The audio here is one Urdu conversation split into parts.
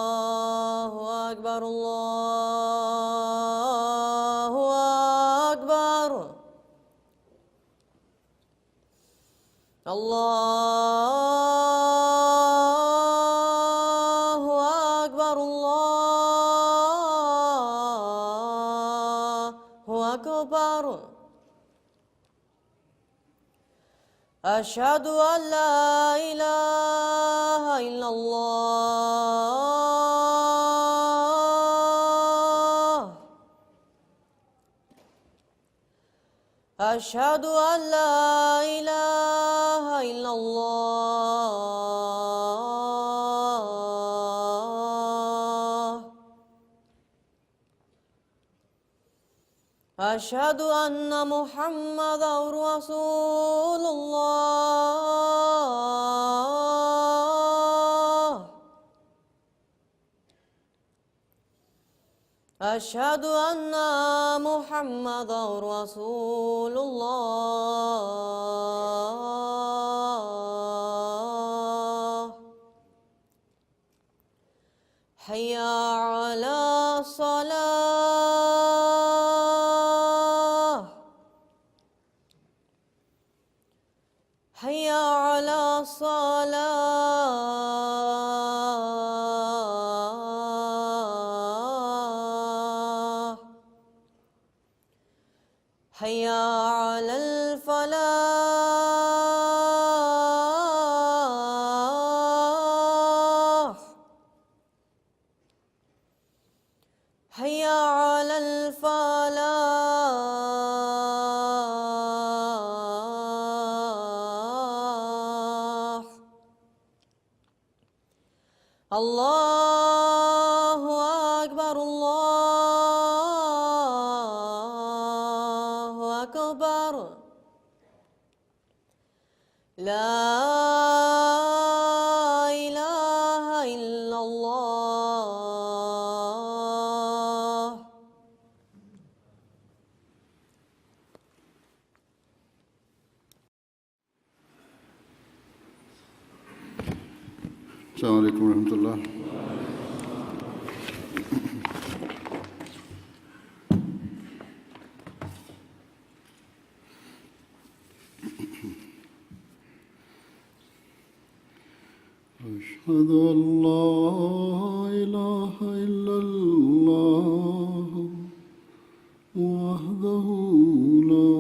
الله أكبر الله أكبر الله أكبر الله أكبر أشهد أن لا إله إلا الله أشهد أن لا إله إلا الله أشهد أن محمدًا رسول الله أشهد أن محمدًا رسول الله حي على الصلاة حي على الصلاة حي على الفلاح حي على الفلاح الله أكبر الله أكبر لا إله إلا الله السلام عليكم ورحمة الله. أشهد أن لا إله إلا الله وحده لا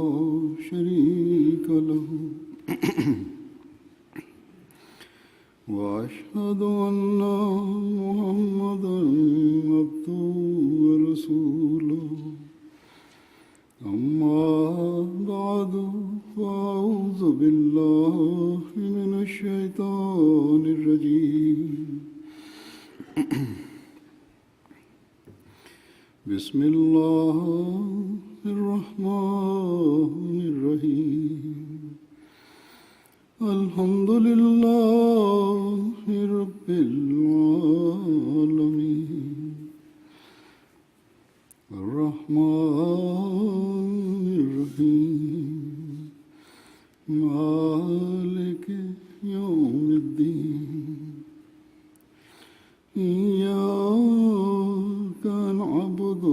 شريك له وأشهد أن محمدًا عبده ورسوله أما بعد فأعوذ بالله من الشيطان الرجيم بسم الله الرحمن الرحيم الحمد لله رب العالمين الرحمن الرحيم مالك يوم الدين إياك نعبد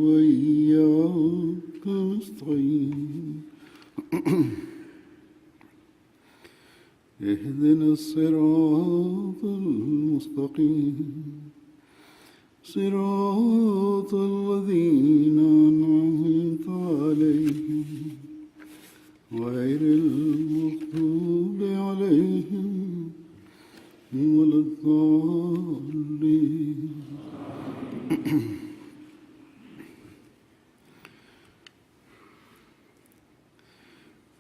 وإياك نستعين اهدنا الصراط المستقيم صراط الذين أنعمت عليهم غير المغضوب عليهم ولا الضالين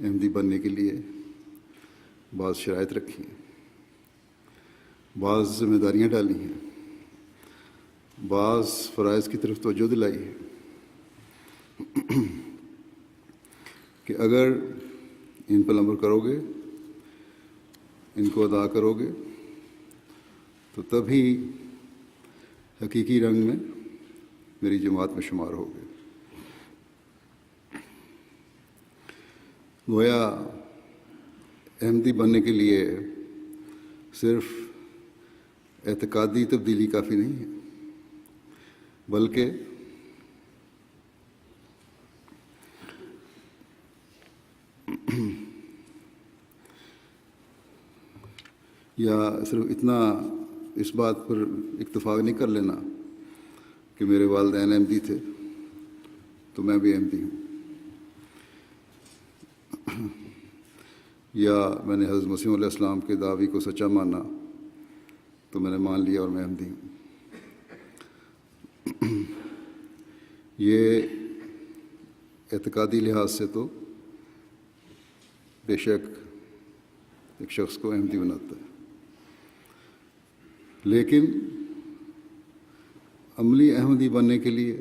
احمدی بننے کے لیے بعض شرائط رکھی ہیں، بعض ذمہ داریاں ڈالی ہیں، بعض فرائض کی طرف توجہ دلائی ہے کہ اگر ان پر عمل کرو گے، ان کو ادا کرو گے، تو تبھی حقیقی رنگ میں میری جماعت میں شمار ہوگے۔ گویا احمدی بننے کے لیے صرف اعتقادی تبدیلی کافی نہیں ہے، بلکہ یا صرف اتنا اس بات پر اتفاق نہیں کر لینا کہ میرے والدین احمدی تھے تو میں بھی احمدی ہوں، یا میں نے حضرت مسیح علیہ السلام کے دعوی کو سچا مانا تو میں نے مان لیا اور میں احمدی ہوں۔ یہ اعتقادی لحاظ سے تو بے شک ایک شخص کو احمدی بناتا ہے، لیکن عملی احمدی بننے کے لیے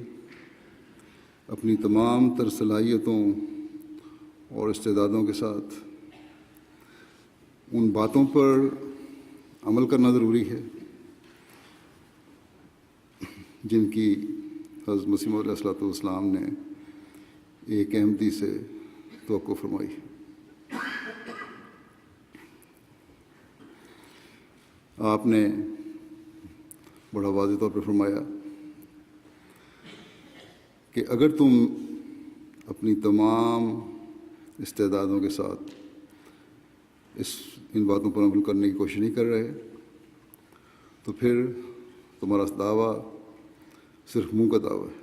اپنی تمام تر صلاحیتوں اور استعدادوں کے ساتھ ان باتوں پر عمل کرنا ضروری ہے جن کی حضرت مسیح علیہ السلام نے ایک احمدی سے توقع فرمائی ہے۔ آپ نے بڑا واضح طور پر فرمایا کہ اگر تم اپنی تمام استعدادوں کے ساتھ ان باتوں پر عمل کرنے کی کوشش نہیں کر رہے تو پھر تمہارا دعویٰ صرف منہ کا دعویٰ ہے،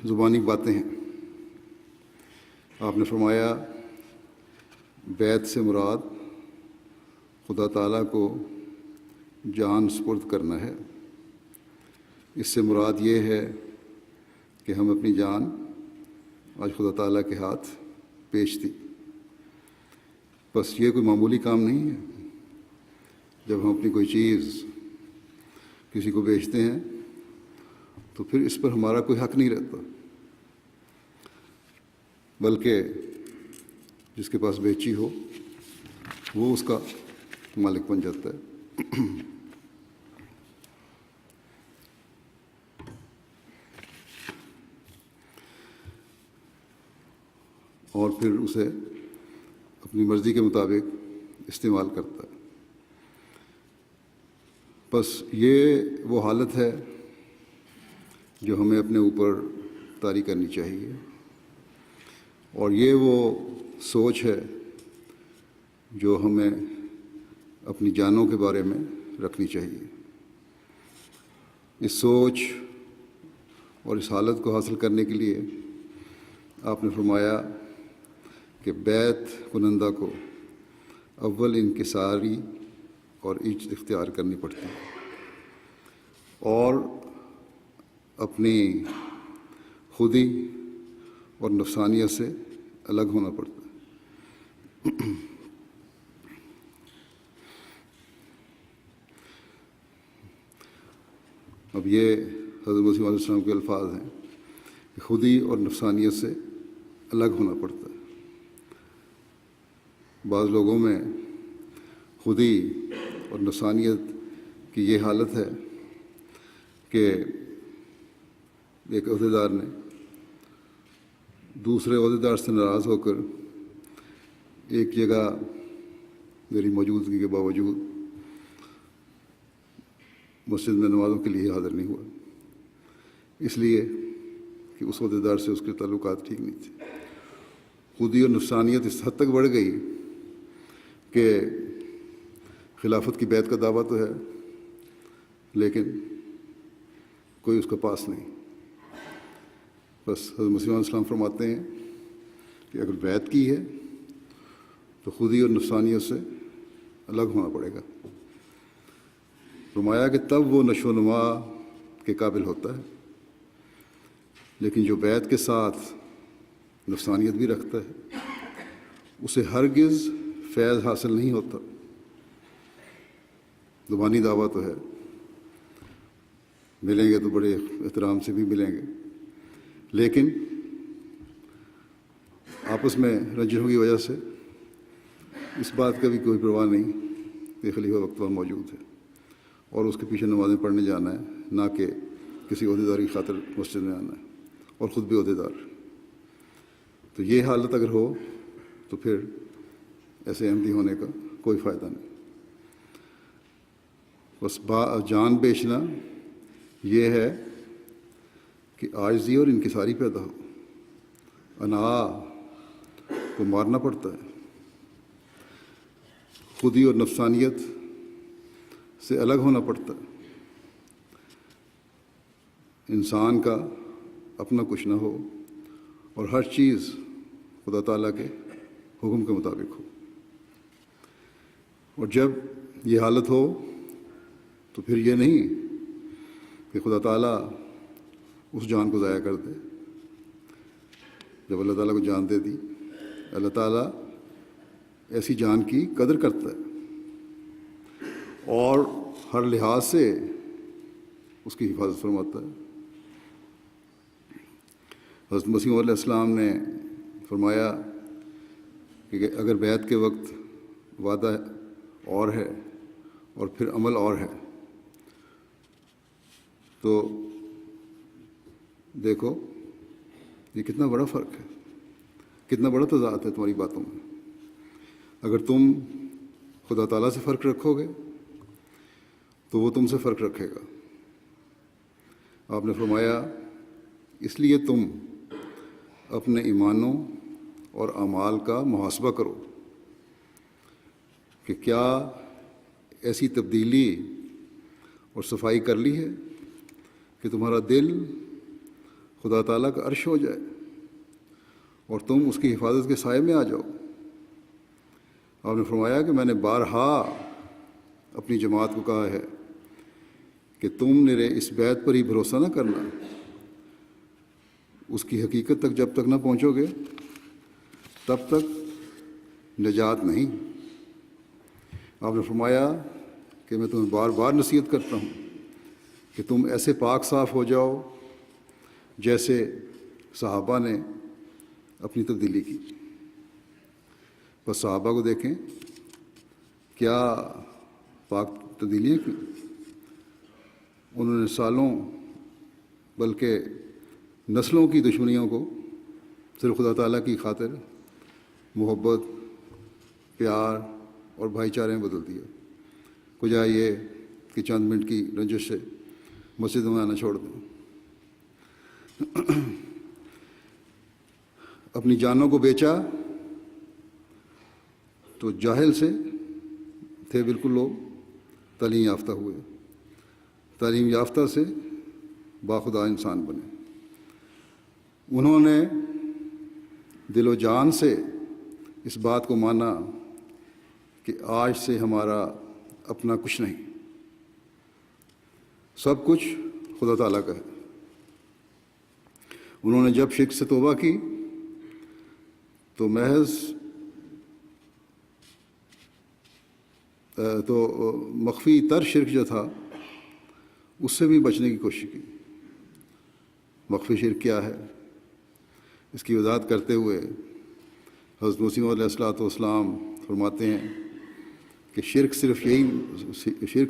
زبانی باتیں ہیں۔ آپ نے فرمایا بیعت سے مراد خدا تعالیٰ کو جان سپرد کرنا ہے، اس سے مراد یہ ہے کہ ہم اپنی جان آج خدا تعالیٰ کے ہاتھ پیش دی۔ بس یہ کوئی معمولی کام نہیں ہے۔ جب ہم اپنی کوئی چیز کسی کو بیچتے ہیں تو پھر اس پر ہمارا کوئی حق نہیں رہتا، بلکہ جس کے پاس بیچی ہو وہ اس کا مالک بن جاتا ہے۔ اور پھر اسے اپنی مرضی کے مطابق استعمال کرتا ہے۔ بس یہ وہ حالت ہے جو ہمیں اپنے اوپر طاری کرنی چاہیے، اور یہ وہ سوچ ہے جو ہمیں اپنی جانوں کے بارے میں رکھنی چاہیے۔ اس سوچ اور اس حالت کو حاصل کرنے کے لیے آپ نے فرمایا کہ بیعت کنندہ کو اول انکساری اور عجز اختیار کرنی پڑتی ہے اور اپنی خودی اور نفسانیت سے الگ ہونا پڑتا ہے۔ اب یہ حضرت مسیح علیہ السلام کے الفاظ ہیں کہ خودی اور نفسانیت سے الگ ہونا پڑتا ہے۔ بعض لوگوں میں خودی اور نفسانیت کی یہ حالت ہے کہ ایک عہدیدار نے دوسرے عہدیدار سے ناراض ہو کر ایک جگہ میری موجودگی کے باوجود مسجد میں نمازوں کے لیے حاضر نہیں ہوا، اس لیے کہ اس عہدیدار سے اس کے تعلقات ٹھیک نہیں تھے۔ خودی اور نفسانیت اس حد تک بڑھ گئی کہ خلافت کی بیعت کا دعویٰ تو ہے لیکن کوئی اس کا پاس نہیں۔ بس حضرت مسیح علیہ السلام فرماتے ہیں کہ اگر بیعت کی ہے تو خودی اور نفسانیت سے الگ ہونا پڑے گا۔ فرمایا کہ تب وہ نشو و نما کے قابل ہوتا ہے، لیکن جو بیعت کے ساتھ نفسانیت بھی رکھتا ہے، اسے ہرگز فیض حاصل نہیں ہوتا۔ زبانی دعویٰ تو ہے، ملیں گے تو بڑے احترام سے بھی ملیں گے، لیکن آپس میں رنجشوں کی وجہ سے اس بات کا بھی کوئی پرواہ نہیں کہ خلیفہ وقت پر موجود ہے اور اس کے پیچھے نمازیں پڑھنے جانا ہے، نہ کہ کسی عہدیدار کی خاطر مسجد میں آنا ہے، اور خود بھی عہدیدار۔ تو یہ حالت اگر ہو تو پھر ایسے احمدی ہونے کا کوئی فائدہ نہیں۔ بس جان بیچنا یہ ہے کہ عاجزی اور انکساری پیدا ہو، انا کو مارنا پڑتا ہے، خودی اور نفسانیت سے الگ ہونا پڑتا ہے، انسان کا اپنا کچھ نہ ہو اور ہر چیز خدا تعالیٰ کے حکم کے مطابق ہو۔ اور جب یہ حالت ہو تو پھر یہ نہیں کہ خدا تعالیٰ اس جان کو ضائع کر دے۔ جب اللہ تعالیٰ کو جان دے دی، اللہ تعالیٰ ایسی جان کی قدر کرتا ہے اور ہر لحاظ سے اس کی حفاظت فرماتا ہے۔ حضرت مسیح علیہ السلام نے فرمایا کہ اگر بیعت کے وقت وعدہ اور ہے اور پھر عمل اور ہے تو دیکھو یہ کتنا بڑا فرق ہے، کتنا بڑا تضاد ہے تمہاری باتوں میں۔ اگر تم خدا تعالیٰ سے فرق رکھو گے تو وہ تم سے فرق رکھے گا۔ آپ نے فرمایا اس لیے تم اپنے ایمانوں اور اعمال کا محاسبہ کرو کہ کیا ایسی تبدیلی اور صفائی کر لی ہے کہ تمہارا دل خدا تعالیٰ کا عرش ہو جائے اور تم اس کی حفاظت کے سائے میں آ جاؤ۔ آپ نے فرمایا کہ میں نے بارہا اپنی جماعت کو کہا ہے کہ تم میرے اس بیعت پر ہی بھروسہ نہ کرنا، اس کی حقیقت تک جب تک نہ پہنچو گے تب تک نجات نہیں۔ آپ نے فرمایا کہ میں تمہیں بار بار نصیحت کرتا ہوں کہ تم ایسے پاک صاف ہو جاؤ جیسے صحابہ نے اپنی تبدیلی کی۔ بس صحابہ کو دیکھیں کیا پاک تبدیلیاں کی، انہوں نے سالوں بلکہ نسلوں کی دشمنیوں کو صرف خدا تعالیٰ کی خاطر محبت، پیار اور بھائی چارے میں بدل دیا۔ کجا یہ کہ چند منٹ کی رنجش سے مسجد میں آنا چھوڑ دیں۔ اپنی جانوں کو بیچا تو جاہل سے تھے بالکل لوگ، تعلیم یافتہ ہوئے، تعلیم یافتہ سے باخدا انسان بنے۔ انہوں نے دل و جان سے اس بات کو مانا کہ آج سے ہمارا اپنا کچھ نہیں، سب کچھ خدا تعالیٰ کا ہے۔ انہوں نے جب شرک سے توبہ کی تو محض مخفی تر شرک جو تھا اس سے بھی بچنے کی کوشش کی۔ مخفی شرک کیا ہے اس کی وضاحت کرتے ہوئے حضرت مسیح علیہ السلام فرماتے ہیں کہ شرک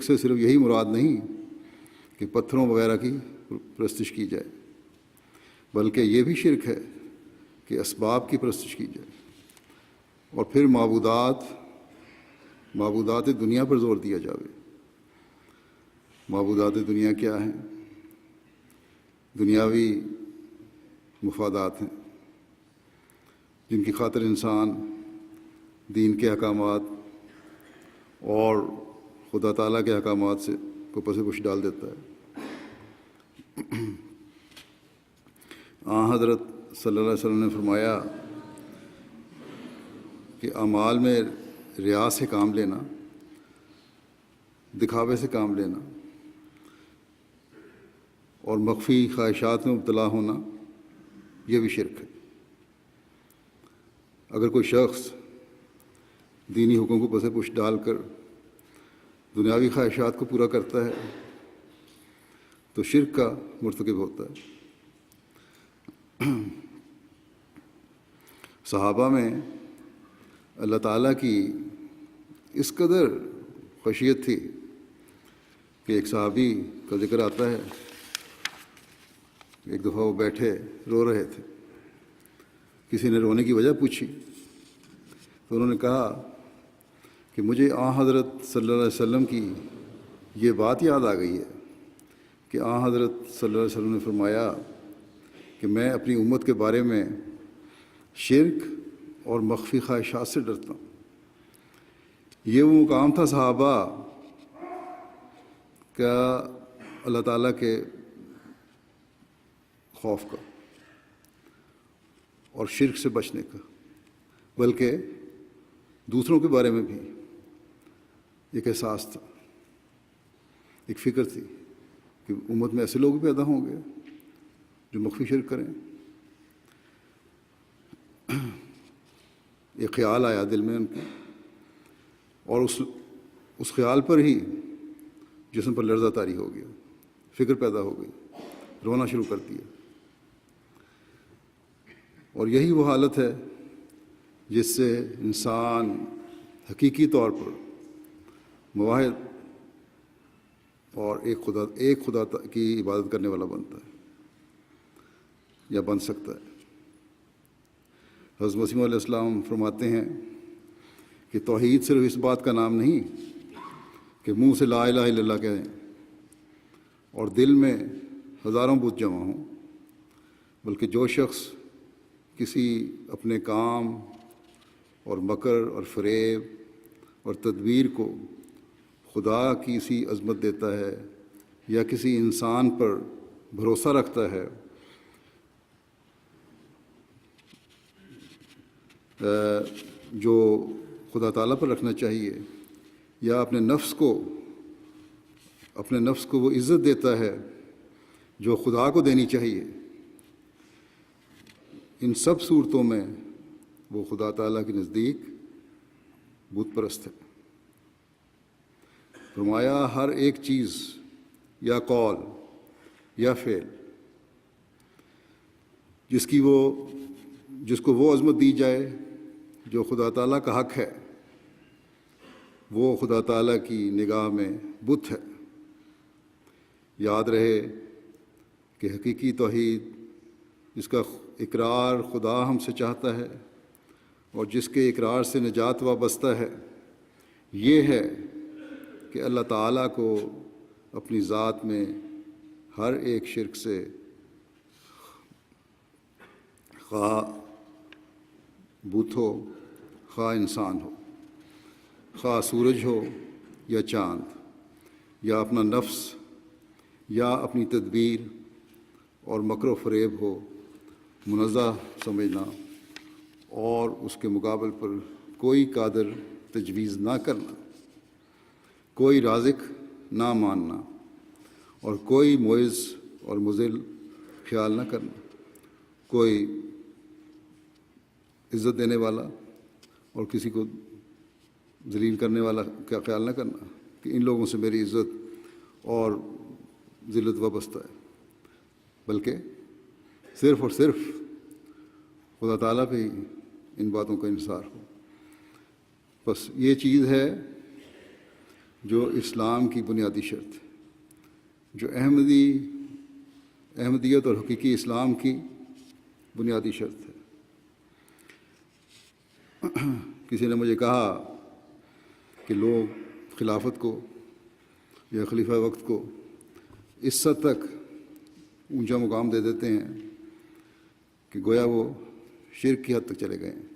سے صرف یہی مراد نہیں کہ پتھروں وغیرہ کی پرستش کی جائے، بلکہ یہ بھی شرک ہے کہ اسباب کی پرستش کی جائے۔ اور پھر معبودات دنیا پر زور دیا جاوے۔ معبودات دنیا کیا ہیں؟ دنیاوی مفادات ہیں جن کی خاطر انسان دین کے احکامات اور خدا تعالیٰ کے احکامات سے کو پس پش ڈال دیتا ہے۔ حضرت صلی اللہ علیہ وسلم نے فرمایا کہ اعمال میں ریا سے کام لینا، دکھاوے سے کام لینا اور مخفی خواہشات میں مبتلا ہونا یہ بھی شرک ہے۔ اگر کوئی شخص دینی حکم کو پس پش ڈال کر دنیاوی خواہشات کو پورا کرتا ہے تو شرک کا مرتکب ہوتا ہے۔ صحابہ میں اللہ تعالیٰ کی اس قدر خشیت تھی کہ ایک صحابی کا ذکر آتا ہے، ایک دفعہ وہ بیٹھے رو رہے تھے، کسی نے رونے کی وجہ پوچھی تو انہوں نے کہا کہ مجھے حضرت صلی اللہ علیہ وسلم کی یہ بات یاد آ گئی ہے کہ حضرت صلی اللہ علیہ وسلم نے فرمایا کہ میں اپنی امت کے بارے میں شرک اور مخفی خواہشات سے ڈرتا ہوں۔ یہ وہ مقام تھا صحابہ کا اللہ تعالیٰ کے خوف کا اور شرک سے بچنے کا، بلکہ دوسروں کے بارے میں بھی ایک احساس تھا، ایک فکر تھی کہ امت میں ایسے لوگ پیدا ہوں گے جو مخفی شرک کریں۔ ایک خیال آیا دل میں ان کے، اور اس خیال پر ہی جسم پر لرزہ طاری ہو گیا، فکر پیدا ہو گئی، رونا شروع کر دیا۔ اور یہی وہ حالت ہے جس سے انسان حقیقی طور پر موحد اور ایک خدا کی عبادت کرنے والا بنتا ہے یا بن سکتا ہے۔ حضرت مسیح علیہ السلام فرماتے ہیں کہ توحید صرف اس بات کا نام نہیں کہ منہ سے لا الہ الا اللہ کہیں اور دل میں ہزاروں بت جمع ہوں، بلکہ جو شخص کسی اپنے کام اور مکر اور فریب اور تدبیر کو خدا کی سی عظمت دیتا ہے یا کسی انسان پر بھروسہ رکھتا ہے جو خدا تعالیٰ پر رکھنا چاہیے، یا اپنے نفس کو وہ عزت دیتا ہے جو خدا کو دینی چاہیے، ان سب صورتوں میں وہ خدا تعالیٰ کے نزدیک بت پرست ہے۔ فرمایا ہر ایک چیز یا قول یا فعل جس کو وہ عظمت دی جائے جو خدا تعالیٰ کا حق ہے، وہ خدا تعالیٰ کی نگاہ میں بت ہے۔ یاد رہے کہ حقیقی توحید جس کا اقرار خدا ہم سے چاہتا ہے اور جس کے اقرار سے نجات وابستہ ہے، یہ ہے کہ اللہ تعالیٰ کو اپنی ذات میں ہر ایک شرک سے، خواہ بت ہو، خواہ انسان ہو، خواہ سورج ہو یا چاند، یا اپنا نفس یا اپنی تدبیر اور مکر و فریب ہو، منزہ سمجھنا اور اس کے مقابل پر کوئی قادر تجویز نہ کرنا، کوئی رازق نہ ماننا اور کوئی معز اور مذل خیال نہ کرنا، کوئی عزت دینے والا اور کسی کو ذلیل کرنے والا کا خیال نہ کرنا کہ ان لوگوں سے میری عزت اور ذلت وابستہ ہے، بلکہ صرف اور صرف خدا تعالیٰ پہ ہی ان باتوں کا انحصار ہو۔ بس یہ چیز ہے جو اسلام کی بنیادی شرط ہے، جو احمدیت اور حقیقی اسلام کی بنیادی شرط ہے۔ کسی نے مجھے کہا کہ لوگ خلافت کو یا خلیفہ وقت کو اس حد تک اونچا مقام دے دیتے ہیں کہ گویا وہ شرک کی حد تک چلے گئے ہیں۔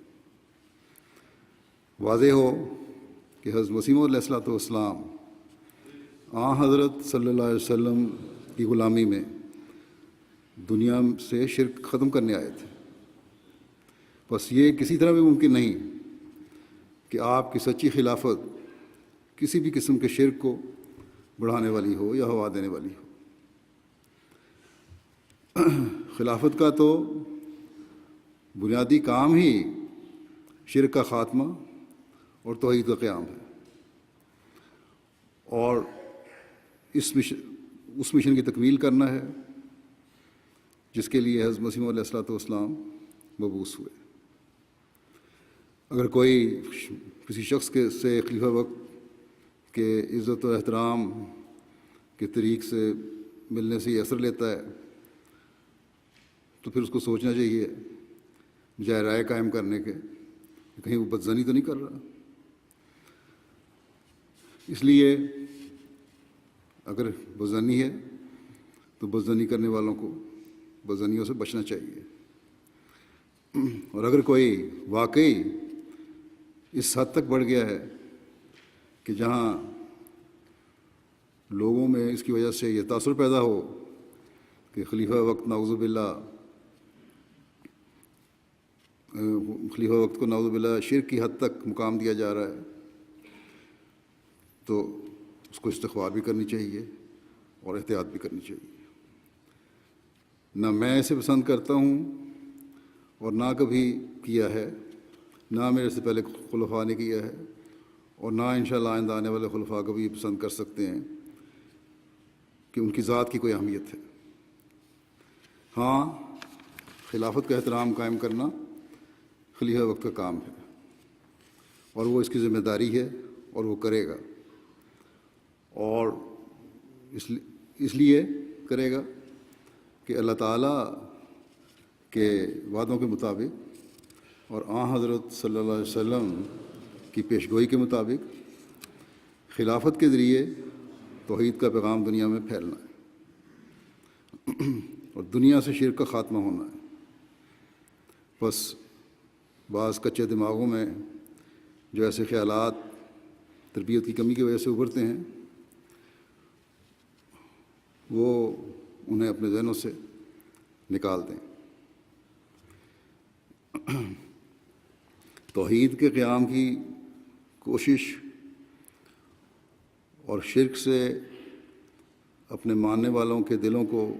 واضح ہو کہ حضرت مسیح علیہ السلام حضرت صلی اللہ علیہ وسلم کی غلامی میں دنیا سے شرک ختم کرنے آئے تھے۔ بس یہ کسی طرح بھی ممکن نہیں کہ آپ کی سچی خلافت کسی بھی قسم کے شرک کو بڑھانے والی ہو یا ہوا دینے والی ہو۔ خلافت کا تو بنیادی کام ہی شرک کا خاتمہ اور توحید کا قیام ہے، اور اس مشن کی تکمیل کرنا ہے جس کے لیے حضرت مسیح علیہ الصلوۃ والسلام مبعوث ہوئے۔ اگر کوئی کسی شخص سے خلیفہ وقت کے عزت و احترام کے طریق سے ملنے سے یہ اثر لیتا ہے تو پھر اس کو سوچنا چاہیے بجائے رائے قائم کرنے کے کہ کہیں وہ بدزنی تو نہیں کر رہا۔ اس لیے اگر بدزنی ہے تو بدزنی کرنے والوں کو بدزنیوں سے بچنا چاہیے، اور اگر کوئی واقعی اس حد تک بڑھ گیا ہے کہ جہاں لوگوں میں اس کی وجہ سے یہ تاثر پیدا ہو کہ خلیفہ وقت کو نعوذ باللہ شرک کی حد تک مقام دیا جا رہا ہے، تو اس کو استغفار بھی کرنی چاہیے اور احتیاط بھی کرنی چاہیے۔ نہ میں اسے پسند کرتا ہوں اور نہ کبھی کیا ہے، نہ میرے سے پہلے خلفاء نے کیا ہے، اور نہ انشاءاللہ آئندہ آنے والے خلفاء کبھی یہ پسند کر سکتے ہیں کہ ان کی ذات کی کوئی اہمیت ہے۔ ہاں، خلافت کا احترام قائم کرنا خلیفہ وقت کا کام ہے، اور وہ اس کی ذمہ داری ہے اور وہ کرے گا، اور اس لیے کرے گا کہ اللہ تعالیٰ کے وعدوں کے مطابق اور حضرت صلی اللہ علیہ وسلم کی پیشگوئی کے مطابق خلافت کے ذریعے توحید کا پیغام دنیا میں پھیلنا ہے اور دنیا سے شرک کا خاتمہ ہونا ہے۔ بس بعض کچے دماغوں میں جو ایسے خیالات تربیت کی کمی کی وجہ سے ابھرتے ہیں، وہ انہیں اپنے ذہنوں سے نکال دیں۔ توحید کے قیام کی کوشش اور شرک سے اپنے ماننے والوں کے دلوں کو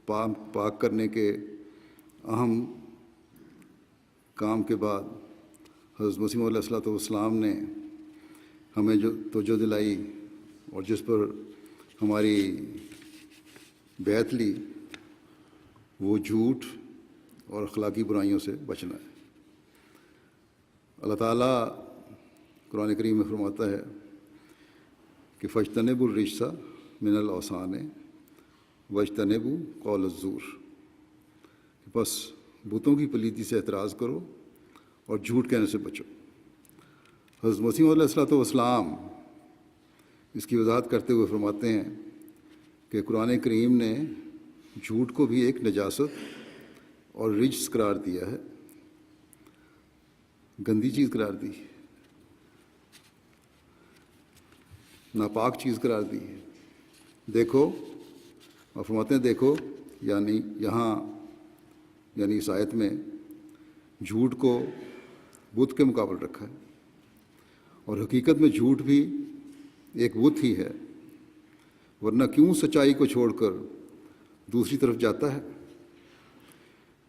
پاک کرنے کے اہم کام کے بعد حضرت مسیح علیہ الصلوۃ والسلام نے ہمیں جو توجہ دلائی اور جس پر ہماری بیعت لی، وہ جھوٹ اور اخلاقی برائیوں سے بچنا ہے۔ اللہ تعالیٰ قرآن کریم میں فرماتا ہے کہ فاجتنبوا الرجس من الاوثان واجتنبوا قول الزور، بس بتوں کی پلیتی سے اعتراض کرو اور جھوٹ کہنے سے بچو۔ حضرت مسیح علیہ الصلوۃ والسلام اس کی وضاحت کرتے ہوئے فرماتے ہیں کہ قرآن کریم نے جھوٹ کو بھی ایک نجاست اور رجس قرار دیا ہے، گندی چیز قرار دی، ناپاک چیز قرار دی ہے۔ دیکھو، اور فرماتے ہیں دیکھو، یعنی اس آیت میں جھوٹ کو بت کے مقابل رکھا ہے، اور حقیقت میں جھوٹ بھی ایک بت ہی ہے، ورنہ کیوں سچائی کو چھوڑ کر دوسری طرف جاتا ہے؟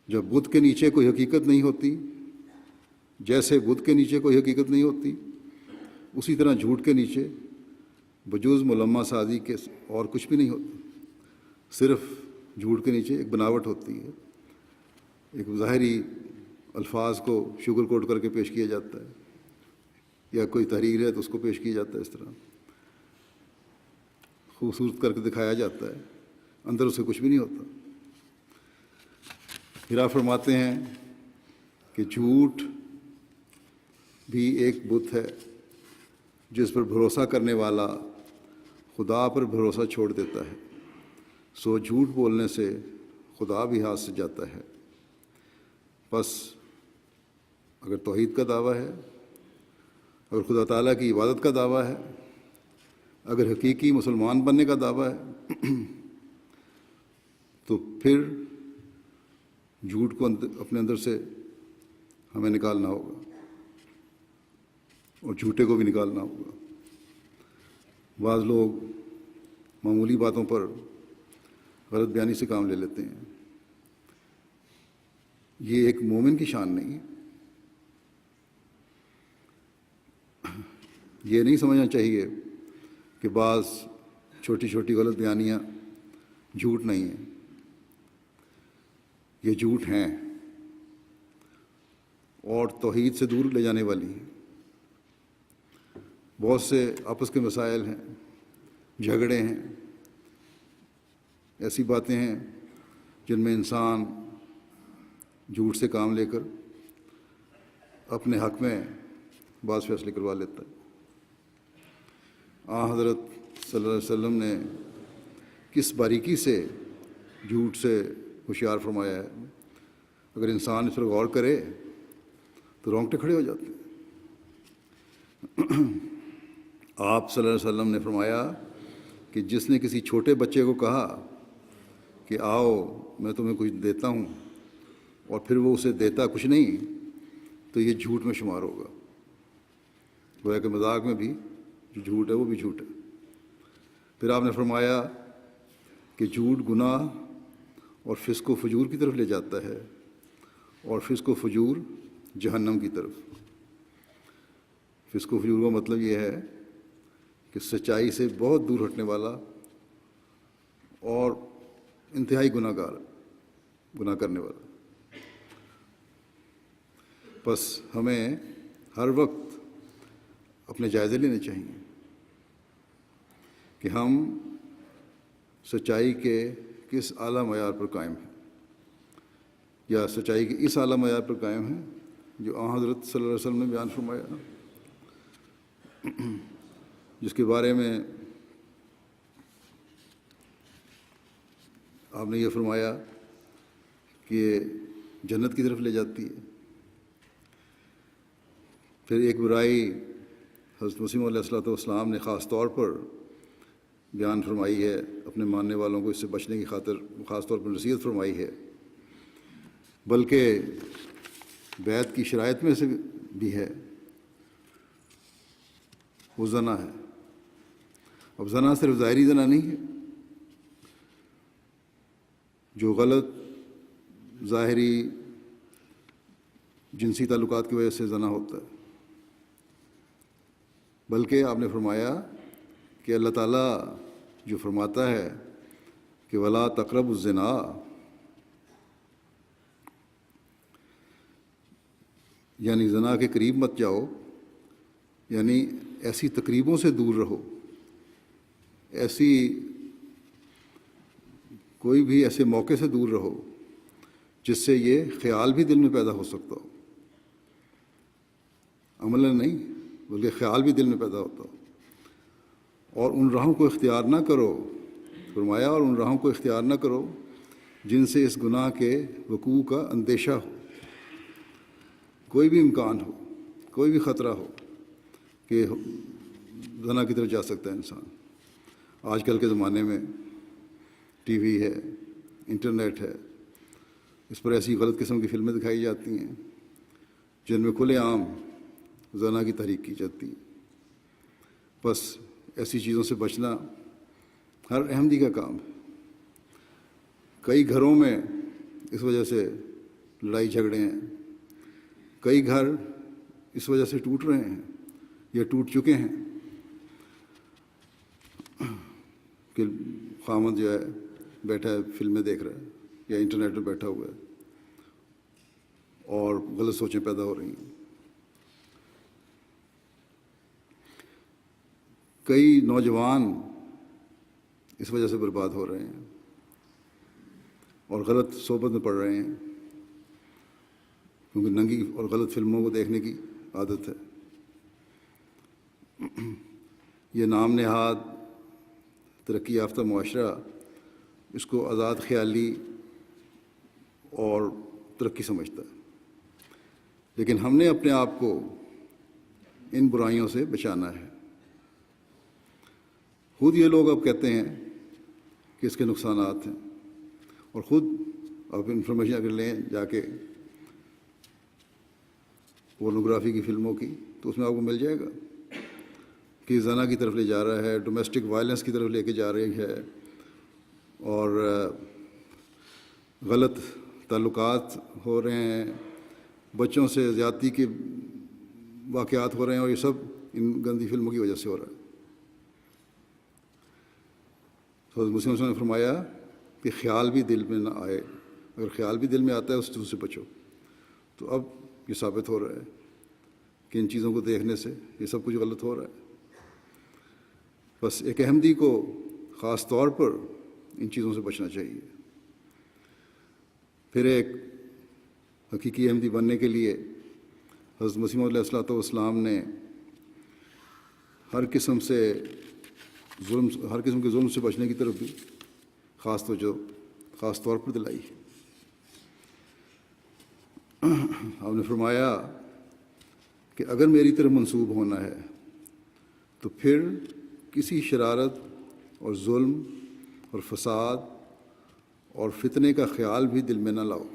جب بت کے نیچے کوئی حقیقت نہیں ہوتی، جیسے بت کے نیچے کوئی حقیقت نہیں ہوتی، اسی طرح جھوٹ کے نیچے بجوز ملمہ سازی کے اور کچھ بھی نہیں ہوتا۔ صرف جھوٹ کے نیچے ایک بناوٹ ہوتی ہے، ایک ظاہری الفاظ کو شوگر کوٹ کر کے پیش کیا جاتا ہے، یا کوئی تحریر ہے تو اس کو پیش کیا جاتا ہے، اس طرح خوبصورت کر کے دکھایا جاتا ہے، اندر اسے کچھ بھی نہیں ہوتا۔ پھر آپ فرماتے ہیں کہ جھوٹ بھی ایک بت ہے جس پر بھروسہ کرنے والا خدا پر بھروسہ چھوڑ دیتا ہے، سو جھوٹ بولنے سے خدا بھی ہاتھ سے جاتا ہے۔ بس اگر توحید کا دعویٰ ہے، اگر خدا تعالیٰ کی عبادت کا دعویٰ ہے، اگر حقیقی مسلمان بننے کا دعویٰ ہے، تو پھر جھوٹ کو اپنے اندر سے ہمیں نکالنا ہوگا اور جھوٹے کو بھی نکالنا ہوگا۔ بعض لوگ معمولی باتوں پر غلط بیانی سے کام لے لیتے ہیں، یہ ایک مومن کی شان نہیں ہے۔ یہ نہیں سمجھنا چاہیے کہ بعض چھوٹی چھوٹی غلط بیانیاں جھوٹ نہیں ہیں، یہ جھوٹ ہیں اور توحید سے دور لے جانے والی ہیں۔ بہت سے آپس کے مسائل ہیں، جھگڑے ہیں، ایسی باتیں ہیں جن میں انسان جھوٹ سے کام لے کر اپنے حق میں بعض فیصلے کروا لیتا ہے۔ حضرت صلی اللہ علیہ وسلم نے کس باریکی سے جھوٹ سے ہوشیار فرمایا ہے، اگر انسان اس پر غور کرے تو رونگٹے کھڑے ہو جاتے ہیں۔ آپ صلی اللہ علیہ وسلم نے فرمایا کہ جس نے کسی چھوٹے بچے کو کہا کہ آؤ میں تمہیں کچھ دیتا ہوں، اور پھر وہ اسے دیتا کچھ نہیں، تو یہ جھوٹ میں شمار ہوگا۔ گویا کہ مذاق میں بھی جو جھوٹ ہے وہ بھی جھوٹ ہے۔ پھر آپ نے فرمایا کہ جھوٹ گناہ اور فسق و فجور کی طرف لے جاتا ہے، اور فسق و فجور جہنم کی طرف۔ فسق و فجور کا مطلب یہ ہے کہ سچائی سے بہت دور ہٹنے والا اور انتہائی گناہ کرنے والا۔ بس ہمیں ہر وقت اپنے جائزے لینے چاہیے کہ ہم سچائی کے کس اعلیٰ معیار پر قائم ہیں، یا سچائی کے اس اعلیٰ معیار پر قائم ہیں جو حضرت صلی اللہ علیہ وسلم نے بیان فرمایا، جس کے بارے میں آپ نے یہ فرمایا کہ جنت کی طرف لے جاتی ہے۔ پھر ایک برائی حضرت مسیح علیہ والسلام نے خاص طور پر بیان فرمائی ہے، اپنے ماننے والوں کو اس سے بچنے کی خاطر خاص طور پر نصیحت فرمائی ہے، بلکہ بیعت کی شرائط میں سے بھی ہے، وہ زنا ہے۔ اب زنا صرف ظاہری زنا نہیں ہے، جو غلط ظاہری جنسی تعلقات کی وجہ سے زنا ہوتا ہے، بلکہ آپ نے فرمایا کہ اللہ تعالیٰ جو فرماتا ہے کہ وَلَا تَقْرَبُوا الزِّنَا، یعنی زنا کے قریب مت جاؤ، یعنی ایسی تقریبوں سے دور رہو، ایسی کوئی بھی ایسے موقع سے دور رہو جس سے یہ خیال بھی دل میں پیدا ہو سکتا ہو، عملاً نہیں بلکہ خیال بھی دل میں پیدا ہوتا ہو، اور ان راہوں کو اختیار نہ کرو، فرمایا، اور ان راہوں کو اختیار نہ کرو جن سے اس گناہ کے وقوع کا اندیشہ ہو، کوئی بھی امکان ہو، کوئی بھی خطرہ ہو کہ زنا کی طرف جا سکتا ہے انسان۔ آج کل کے زمانے میں ٹی وی ہے، انٹرنیٹ ہے، اس پر ایسی غلط قسم کی فلمیں دکھائی جاتی ہیں جن میں کھلے عام زنا کی تحریک کی جاتی ہے۔ بس ایسی چیزوں سے بچنا ہر احمدی کا کام ہے۔ کئی گھروں میں اس وجہ سے لڑائی جھگڑے ہیں، کئی گھر اس وجہ سے ٹوٹ رہے ہیں یا ٹوٹ چکے ہیں کہ خامد جو ہے بیٹھا ہے فلمیں دیکھ رہا ہے یا انٹرنیٹ پہ بیٹھا ہوا ہے اور غلط سوچیں پیدا ہو رہی ہیں۔ کئی نوجوان اس وجہ سے برباد ہو رہے ہیں اور غلط صحبت میں پڑ رہے ہیں، کیونکہ ننگی اور غلط فلموں کو دیکھنے کی عادت ہے۔ یہ نام نہاد ترقی یافتہ معاشرہ اس کو آزاد خیالی اور ترقی سمجھتا ہے، لیکن ہم نے اپنے آپ کو ان برائیوں سے بچانا ہے۔ خود یہ لوگ اب کہتے ہیں کہ اس کے نقصانات ہیں، اور خود آپ انفارمیشن اگر لیں جا کے پورنوگرافی کی فلموں کی تو اس میں آپ کو مل جائے گا کہ زنا کی طرف لے جا رہا ہے، ڈومیسٹک وائلنس کی طرف لے کے جا رہی ہے، اور غلط تعلقات ہو رہے ہیں، بچوں سے زیادتی کے واقعات ہو رہے ہیں، اور یہ سب ان گندی فلموں کی وجہ سے ہو رہا ہے۔ تو حضرت مسلم نے فرمایا کہ خیال بھی دل میں نہ آئے، اگر خیال بھی دل میں آتا ہے اس چیز سے بچو۔ تو اب یہ ثابت ہو رہا ہے کہ ان چیزوں کو دیکھنے سے یہ سب کچھ غلط ہو رہا ہے۔ بس ایک احمدی کو خاص طور پر ان چیزوں سے بچنا چاہیے۔ پھر ایک حقیقی احمدی بننے کے لیے حضرت مسیح موعود علیہ السلام نے ہر قسم کے ظلم سے بچنے کی طرف بھی خاص طور پر دلائی۔ آپ نے فرمایا کہ اگر میری طرف منسوب ہونا ہے تو پھر کسی شرارت اور ظلم اور فساد اور فتنے کا خیال بھی دل میں نہ لاؤ۔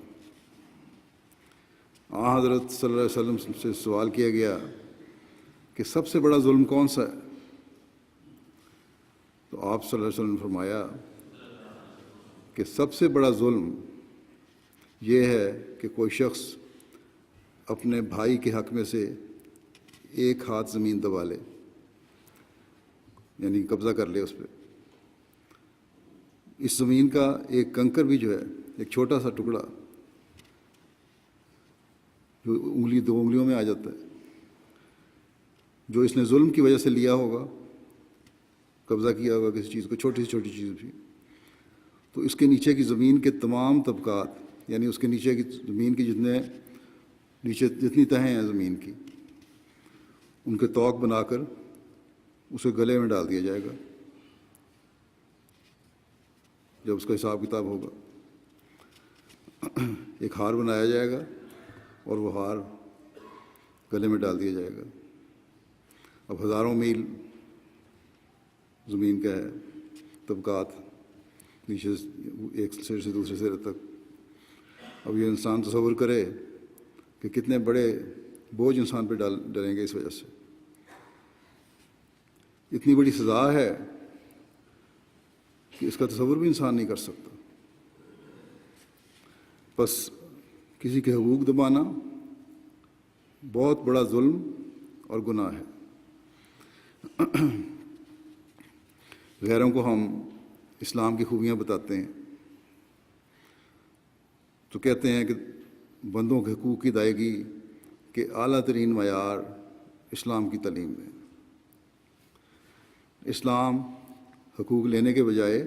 حضرت صلی اللہ علیہ وسلم سے سوال کیا گیا کہ سب سے بڑا ظلم کون سا ہے؟ تو آپ صلی اللہ علیہ وسلم نے فرمایا کہ سب سے بڑا ظلم یہ ہے کہ کوئی شخص اپنے بھائی کے حق میں سے ایک ہاتھ زمین دبا لے، یعنی قبضہ کر لے اس پہ۔ اس زمین کا ایک کنکر بھی جو ہے، ایک چھوٹا سا ٹکڑا جو دو انگلیوں میں آ جاتا ہے، جو اس نے ظلم کی وجہ سے لیا ہوگا، قبضہ کیا ہوگا کسی چیز کو، چھوٹی سے چھوٹی چیز بھی، تو اس کے نیچے کی زمین کے تمام طبقات، یعنی اس کے نیچے کی زمین کی جتنی تہیں ہیں زمین کی، ان کے توق بنا کر اسے گلے میں ڈال دیا جائے گا جب اس کا حساب کتاب ہوگا۔ ایک ہار بنایا جائے گا اور وہ ہار گلے میں ڈال دیا جائے گا۔ اب ہزاروں میل زمین کا ہے طبقات، نیچے ایک سر سے دوسرے سر تک۔ اب یہ انسان تصور کرے کہ کتنے بڑے بوجھ انسان پہ ڈالیں گے اس وجہ سے۔ اتنی بڑی سزا ہے کہ اس کا تصور بھی انسان نہیں کر سکتا۔ بس کسی کے حقوق دبانا بہت بڑا ظلم اور گناہ ہے۔ غیروں کو ہم اسلام کی خوبیاں بتاتے ہیں تو کہتے ہیں کہ بندوں کے حقوق کی ادائیگی کے اعلیٰ ترین معیار اسلام کی تعلیم ہے۔ اسلام حقوق لینے کے بجائے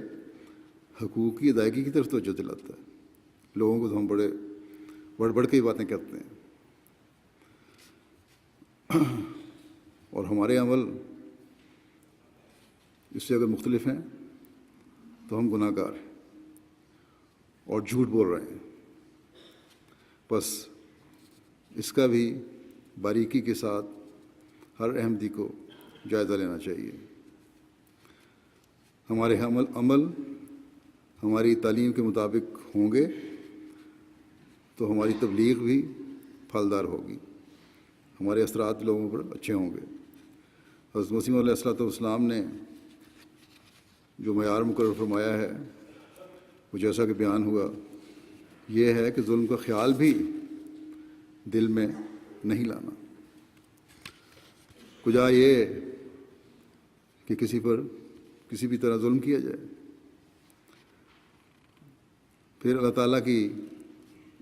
حقوق کی ادائیگی کی طرف توجہ دلاتا ہے۔ لوگوں کو تو ہم بڑھ کے ہی باتیں کرتے ہیں، اور ہمارے عمل اس سے اگر مختلف ہیں تو ہم گناہ گار ہیں اور جھوٹ بول رہے ہیں۔ بس اس کا بھی باریکی کے ساتھ ہر احمدی کو جائزہ لینا چاہیے۔ ہمارے عمل ہماری تعلیم کے مطابق ہوں گے تو ہماری تبلیغ بھی پھلدار ہوگی، ہمارے اثرات لوگوں پر اچھے ہوں گے۔ حضرت مسیح علیہ السلام نے جو معیار مقرر فرمایا ہے وہ جیسا کہ بیان ہوا یہ ہے کہ ظلم کا خیال بھی دل میں نہیں لانا۔ کجا یہ کہ کسی پر کسی بھی طرح ظلم کیا جائے۔ پھر اللہ تعالیٰ کی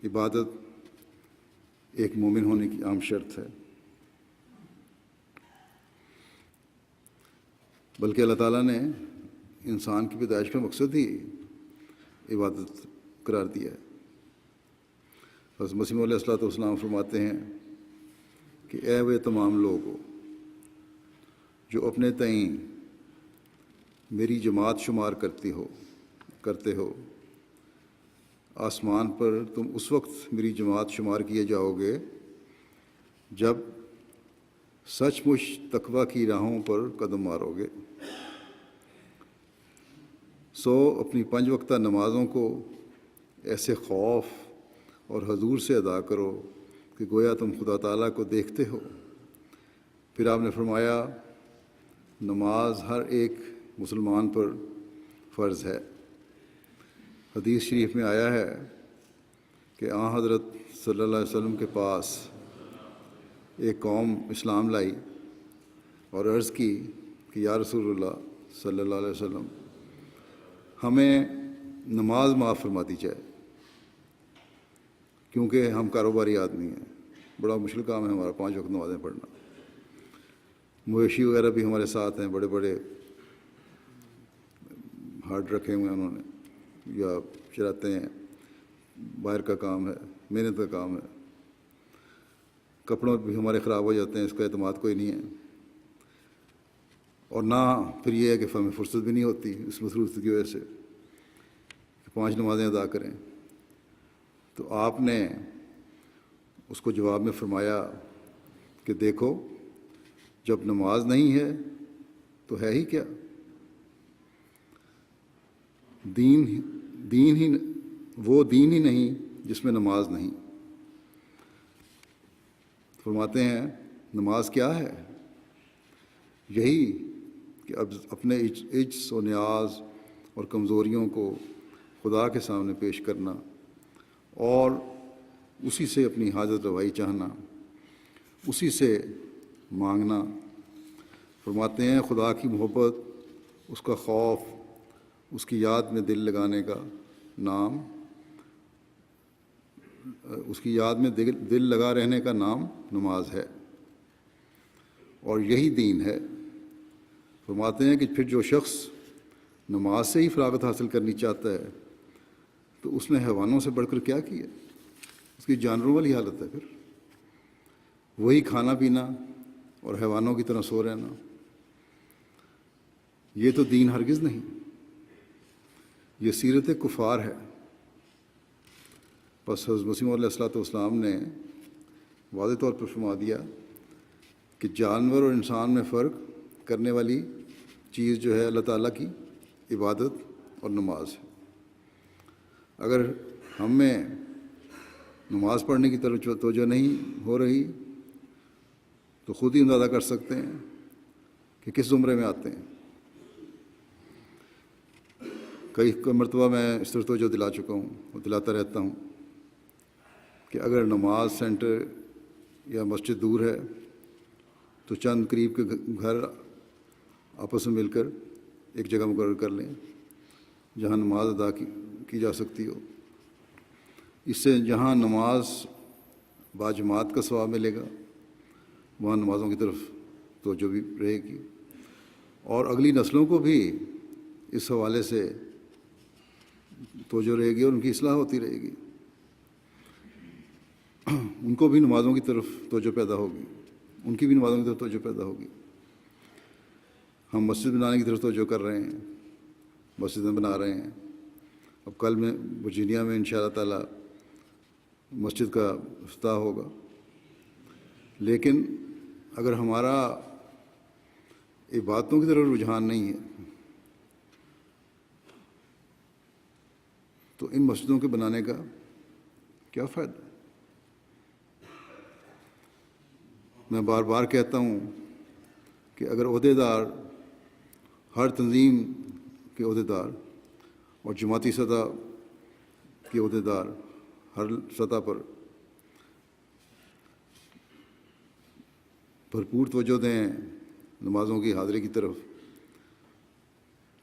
عبادت ایک مومن ہونے کی عام شرط ہے، بلکہ اللہ تعالیٰ نے انسان کی پیدائش کا مقصد ہی عبادت قرار دیا ہے۔ حضرت مسیح علیہ السلام فرماتے ہیں کہ اے وہ تمام لوگو جو اپنے تئیں میری جماعت شمار کرتے ہو، آسمان پر تم اس وقت میری جماعت شمار کیے جاؤ گے جب سچ مچ تقویٰ کی راہوں پر قدم مارو گے۔ سو اپنی 5 وقتہ نمازوں کو ایسے خوف اور حضور سے ادا کرو کہ گویا تم خدا تعالیٰ کو دیکھتے ہو۔ پھر آپ نے فرمایا نماز ہر ایک مسلمان پر فرض ہے۔ حدیث شریف میں آیا ہے کہ حضرت صلی اللہ علیہ وسلم کے پاس ایک قوم اسلام لائی اور عرض کی کہ یا رسول اللہ صلی اللہ علیہ وسلم، ہمیں نماز معاف فرما دی جائے، کیونکہ ہم کاروباری آدمی ہیں، بڑا مشکل کام ہے ہمارا 5 وقت نمازیں پڑھنا، مویشی وغیرہ بھی ہمارے ساتھ ہیں، بڑے بڑے ہارڈ رکھے ہوئے ہیں انہوں نے، یا چراتے ہیں، باہر کا کام ہے، محنت کا کام ہے، کپڑوں بھی ہمارے خراب ہو جاتے ہیں، اس کا اعتماد کوئی نہیں ہے، اور نہ پھر یہ ہے کہ ہمیں فرصت بھی نہیں ہوتی اس مصروفیت کی وجہ سے کہ 5 نمازیں ادا کریں۔ تو آپ نے اس کو جواب میں فرمایا کہ دیکھو، جب نماز نہیں ہے تو ہے ہی کیا؟ دین ہی نہیں جس میں نماز نہیں۔ فرماتے ہیں نماز کیا ہے؟ یہی کہ اب اپنے عجز و نیاز اور کمزوریوں کو خدا کے سامنے پیش کرنا اور اسی سے اپنی حاجت روائی چاہنا، اسی سے مانگنا۔ فرماتے ہیں خدا کی محبت، اس کا خوف، اس کی یاد میں دل لگانے کا نام، اس کی یاد میں دل لگا رہنے کا نام نماز ہے، اور یہی دین ہے۔ فرماتے ہیں کہ پھر جو شخص نماز سے ہی فراغت حاصل کرنی چاہتا ہے تو اس نے حیوانوں سے بڑھ کر کیا کیا؟ اس کی جانوروں والی حالت ہے، پھر وہی کھانا پینا اور حیوانوں کی طرح سو رہنا۔ یہ تو دین ہرگز نہیں، یہ سیرت کفار ہے۔ بس حضرت مسیح علیہ الصلوۃ والسلام نے واضح طور پر فرما دیا کہ جانور اور انسان میں فرق کرنے والی چیز جو ہے اللہ تعالیٰ کی عبادت اور نماز ہے۔ اگر ہم میں نماز پڑھنے کی طرف توجہ نہیں ہو رہی تو خود ہی اندازہ کر سکتے ہیں کہ کس زمرے میں آتے ہیں۔ کئی مرتبہ میں اس طرح توجہ دلا چکا ہوں اور دلاتا رہتا ہوں کہ اگر نماز سینٹر یا مسجد دور ہے تو چند قریب کے گھر آپس میں مل کر ایک جگہ مقرر کر لیں جہاں نماز ادا کی جا سکتی ہو۔ اس سے جہاں نماز باجماعت کا ثواب ملے گا وہاں نمازوں کی طرف توجہ بھی رہے گی، اور اگلی نسلوں کو بھی اس حوالے سے توجہ رہے گی اور ان کی اصلاح ہوتی رہے گی، ان کو بھی نمازوں کی طرف توجہ پیدا ہوگی، ان کی بھی نمازوں کی طرف توجہ پیدا ہوگی۔ ہم مسجد بنانے کی طرف توجہ کر رہے ہیں، مسجدیں بنا رہے ہیں، اب کل میں ورجینیا میں انشاءاللہ تعالی مسجد کا افتتاح ہوگا، لیکن اگر ہمارا عبادتوں کی طرف رجحان نہیں ہے تو ان مسجدوں کے بنانے کا کیا فائدہ؟ میں بار بار کہتا ہوں کہ اگر عہدیدار، ہر تنظیم کے عہدیدار اور جماعتی سطح کے عہدیدار ہر سطح پر بھرپور توجہ دیں نمازوں کی حاضری کی طرف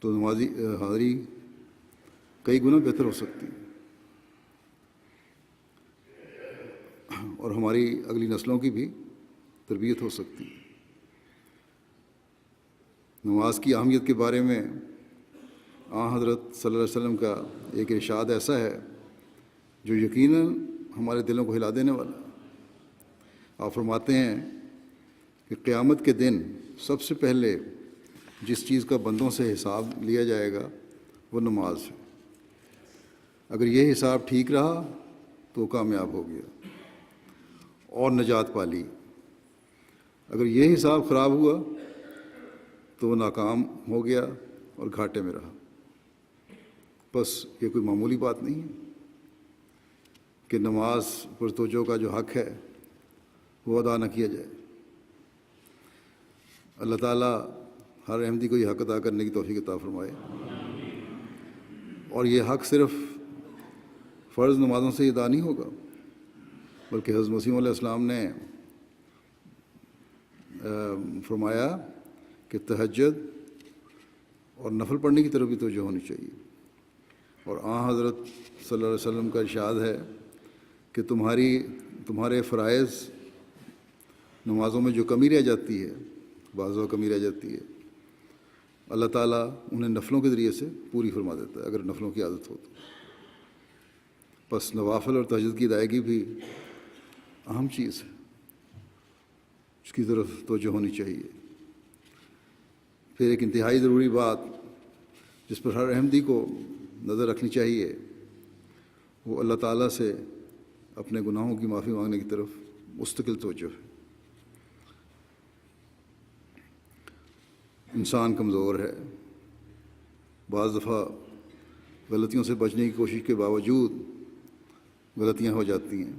تو نمازی حاضری کئی گنا بہتر ہو سکتی ہے، اور ہماری اگلی نسلوں کی بھی تربیت ہو سکتی ہے۔ نماز کی اہمیت کے بارے میں حضرت صلی اللہ علیہ وسلم کا ایک ارشاد ایسا ہے جو یقیناً ہمارے دلوں کو ہلا دینے والا ہے۔ آپ فرماتے ہیں کہ قیامت کے دن سب سے پہلے جس چیز کا بندوں سے حساب لیا جائے گا وہ نماز ہے۔ اگر یہ حساب ٹھیک رہا تو وہ کامیاب ہو گیا اور نجات پا لی، اگر یہ حساب خراب ہوا تو وہ ناکام ہو گیا اور گھاٹے میں رہا۔ بس یہ کوئی معمولی بات نہیں ہے کہ نماز پر توجہ کا جو حق ہے وہ ادا نہ کیا جائے۔ اللہ تعالیٰ ہر احمدی کو یہ حق ادا کرنے کی توفیق عطا فرمائے، اور یہ حق صرف فرض نمازوں سے ادا نہیں ہوگا بلکہ حضرت مسیح علیہ السلام نے فرمایا کہ تہجد اور نفل پڑھنے کی طرف بھی توجہ ہونی چاہیے. اور حضرت صلی اللہ علیہ وسلم کا ارشاد ہے کہ تمہارے فرائض نمازوں میں جو کمی رہ جاتی ہے، بعض وقت کمی رہ جاتی ہے، اللہ تعالیٰ انہیں نفلوں کے ذریعے سے پوری فرما دیتا ہے اگر نفلوں کی عادت ہو تو. بس نوافل اور تہجد کی ادائیگی بھی اہم چیز ہے، اس کی طرف توجہ ہونی چاہیے. پھر ایک انتہائی ضروری بات جس پر ہر احمدی کو نظر رکھنی چاہیے وہ اللہ تعالیٰ سے اپنے گناہوں کی معافی مانگنے کی طرف مستقل توجہ ہے. انسان کمزور ہے، بعض دفعہ غلطیوں سے بچنے کی کوشش کے باوجود غلطیاں ہو جاتی ہیں.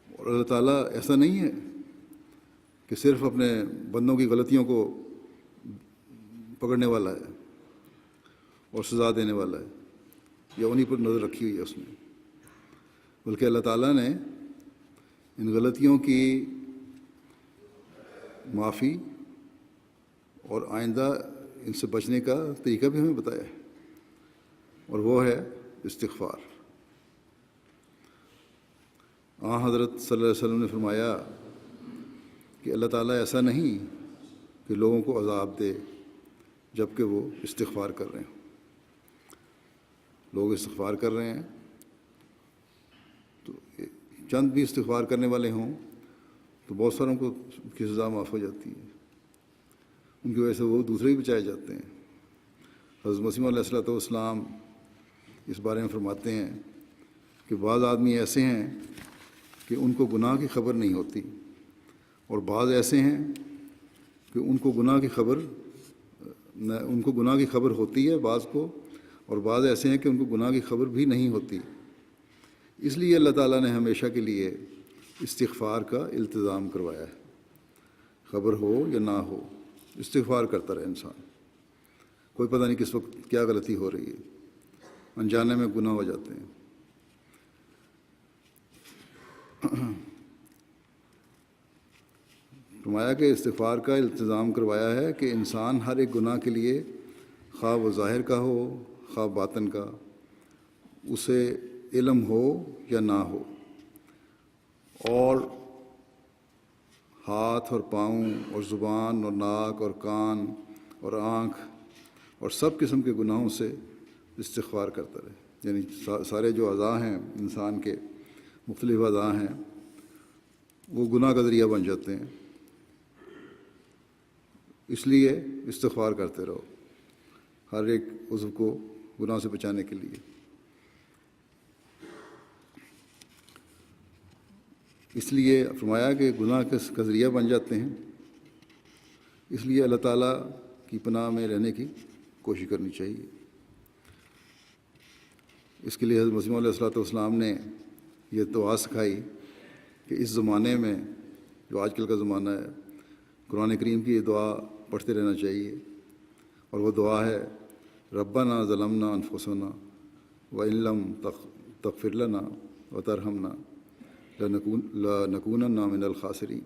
اور اللہ تعالیٰ ایسا نہیں ہے کہ صرف اپنے بندوں کی غلطیوں کو پکڑنے والا ہے اور سزا دینے والا ہے یا انہی پر نظر رکھی ہوئی ہے اس نے، بلکہ اللہ تعالیٰ نے ان غلطیوں کی معافی اور آئندہ ان سے بچنے کا طریقہ بھی ہمیں بتایا ہے، اور وہ ہے استغفار. حضرت صلی اللہ علیہ وسلم نے فرمایا کہ اللہ تعالیٰ ایسا نہیں کہ لوگوں کو عذاب دے جب کہ وہ استغفار کر رہے ہیں. لوگ استغفار کر رہے ہیں تو چند بھی استغفار کرنے والے ہوں تو بہت ساروں کو کی سزا معاف ہو جاتی ہے، ان کی وجہ سے وہ دوسرے بھی بچائے جاتے ہیں. حضرت مسیح علیہ الصلوۃ والسلام اس بارے میں فرماتے ہیں کہ بعض آدمی ایسے ہیں کہ ان کو گناہ کی خبر نہیں ہوتی، اور بعض ایسے ہیں کہ ان کو گناہ کی خبر ہوتی ہے بعض کو، اور بعض ایسے ہیں کہ ان کو گناہ کی خبر بھی نہیں ہوتی. اس لیے اللہ تعالیٰ نے ہمیشہ کے لیے استغفار کا التزام کروایا ہے. خبر ہو یا نہ ہو استغفار کرتا رہے انسان. کوئی پتہ نہیں کس وقت کیا غلطی ہو رہی ہے، انجانے میں گناہ ہو جاتے ہیں. فرمایا کہ استغفار کا التزام کروایا ہے کہ انسان ہر ایک گناہ کے لیے، خواہ وہ ظاہر کا ہو خواہ باطن کا، اسے علم ہو یا نہ ہو، اور ہاتھ اور پاؤں اور زبان اور ناک اور کان اور آنکھ اور سب قسم کے گناہوں سے استغفار کرتا رہے. یعنی سارے جو اعضاء ہیں انسان کے، مختلف اعضاء ہیں، وہ گناہ کا ذریعہ بن جاتے ہیں. اس لیے استغفار کرتے رہو ہر ایک عضو کو گناہ سے بچانے کے لیے. اس لیے فرمایا کہ گناہ کا ذریعہ بن جاتے ہیں، اس لیے اللہ تعالیٰ کی پناہ میں رہنے کی کوشش کرنی چاہیے. اس کے لیے حضرت مسیح علیہ الصلوۃ والسلام نے یہ دعا سکھائی کہ اس زمانے میں جو آج کل کا زمانہ ہے، قرآن کریم کی یہ دعا پڑھتے رہنا چاہیے. اور وہ دعا ہے ربنا ظلمنا انفسنا وان لم تغفر لنا وترحمنا لنکونن من الخاسرین.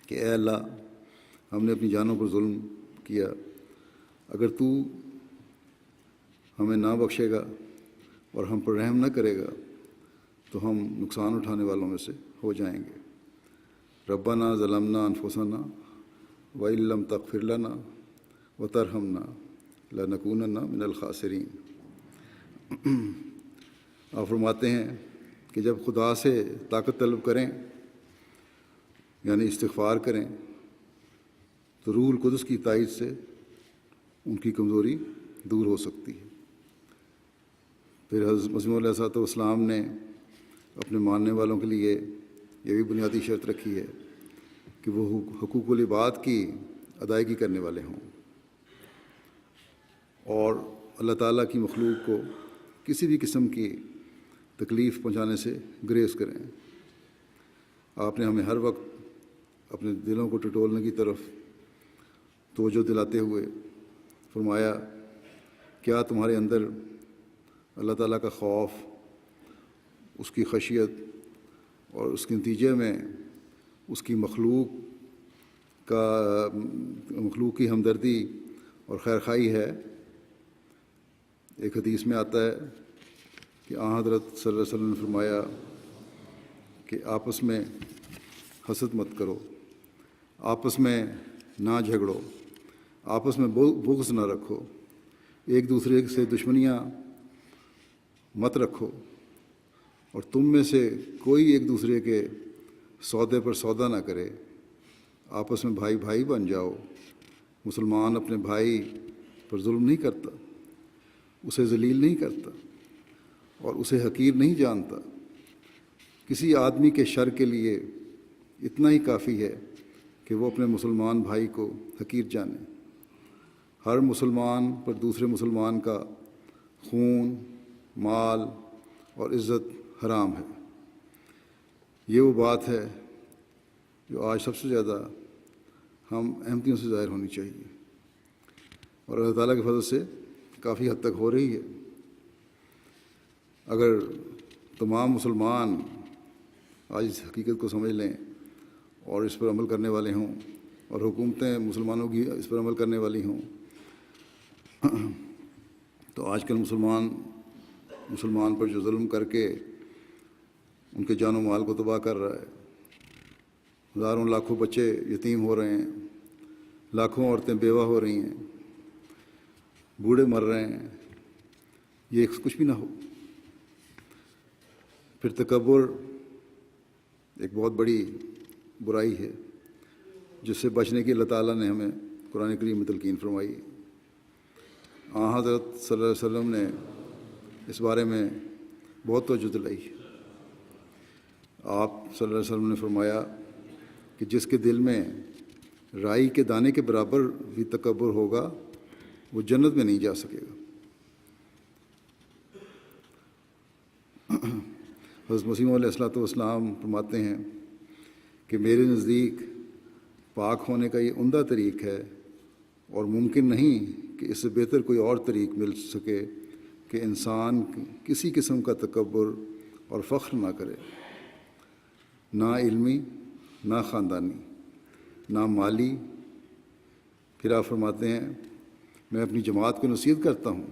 کہ اے اللہ، ہم نے اپنی جانوں پر ظلم کیا، اگر تو ہمیں نہ بخشے گا اور ہم پر رحم نہ کرے گا تو ہم نقصان اٹھانے والوں میں سے ہو جائیں گے. ربنا ظلمنا انفسنا وان لم تغفر لنا وترحمنا لنکونن من الخاسرین. آپ فرماتے ہیں کہ جب خدا سے طاقت طلب کریں، یعنی استغفار کریں، تو روح القدس کی تائید سے ان کی کمزوری دور ہو سکتی ہے. پھر حضرت مسیح علیہ الصلوۃ والسلام نے اپنے ماننے والوں کے لیے یہ بھی بنیادی شرط رکھی ہے کہ وہ حقوق العباد کی ادائیگی کرنے والے ہوں اور اللہ تعالیٰ کی مخلوق کو کسی بھی قسم کی تکلیف پہنچانے سے گریز کریں. آپ نے ہمیں ہر وقت اپنے دلوں کو ٹٹولنے کی طرف توجہ دلاتے ہوئے فرمایا، کیا تمہارے اندر اللہ تعالیٰ کا خوف، اس کی خشیت اور اس کے نتیجے میں اس کی مخلوق کا مخلوق کی ہمدردی اور خیر خواہی ہے۔ ایک حدیث میں آتا ہے کہ آن حضرت صلی اللہ علیہ وسلم نے فرمایا کہ آپس میں حسد مت کرو، آپس میں نہ جھگڑو، آپس میں بغض نہ رکھو، ایک دوسرے سے دشمنیاں مت رکھو، اور تم میں سے کوئی ایک دوسرے کے سودے پر سودا نہ کرے، آپس میں بھائی بھائی بن جاؤ۔ مسلمان اپنے بھائی پر ظلم نہیں کرتا، اسے ذلیل نہیں کرتا اور اسے حقیر نہیں جانتا۔ کسی آدمی کے شر کے لیے اتنا ہی کافی ہے کہ وہ اپنے مسلمان بھائی کو حقیر جانے۔ ہر مسلمان پر دوسرے مسلمان کا خون، مال اور عزت حرام ہے۔ یہ وہ بات ہے جو آج سب سے زیادہ ہم احمدیوں سے ظاہر ہونی چاہیے، اور اللہ تعالیٰ کے فضل سے کافی حد تک ہو رہی ہے۔ اگر تمام مسلمان آج اس حقیقت کو سمجھ لیں اور اس پر عمل کرنے والے ہوں، اور حکومتیں مسلمانوں کی اس پر عمل کرنے والی ہوں، تو آج کل مسلمان پر جو ظلم کر کے ان کے جان و مال کو تباہ کر رہا ہے، ہزاروں لاکھوں بچے یتیم ہو رہے ہیں، لاکھوں عورتیں بیوہ ہو رہی ہیں، بوڑھے مر رہے ہیں، یہ کچھ بھی نہ ہو۔ پھر تکبر ایک بہت بڑی برائی ہے جس سے بچنے کی اللہ تعالیٰ نے ہمیں قرآن کریم میں تلقین فرمائی۔ آن حضرت صلی اللہ علیہ وسلم نے اس بارے میں بہت توجہ دلائی۔ آپ صلی اللہ علیہ وسلم نے فرمایا کہ جس کے دل میں رائی کے دانے کے برابر بھی تکبر ہوگا وہ جنت میں نہیں جا سکے گا۔ حضرت مسیح علیہ الصلوۃ والسلام فرماتے ہیں کہ میرے نزدیک پاک ہونے کا یہ عمدہ طریق ہے، اور ممکن نہیں کہ اس سے بہتر کوئی اور طریق مل سکے کہ انسان کسی قسم کا تکبر اور فخر نہ کرے، نہ علمی، نہ خاندانی، نہ مالی۔ پھر آپ فرماتے ہیں میں اپنی جماعت کو نصیحت کرتا ہوں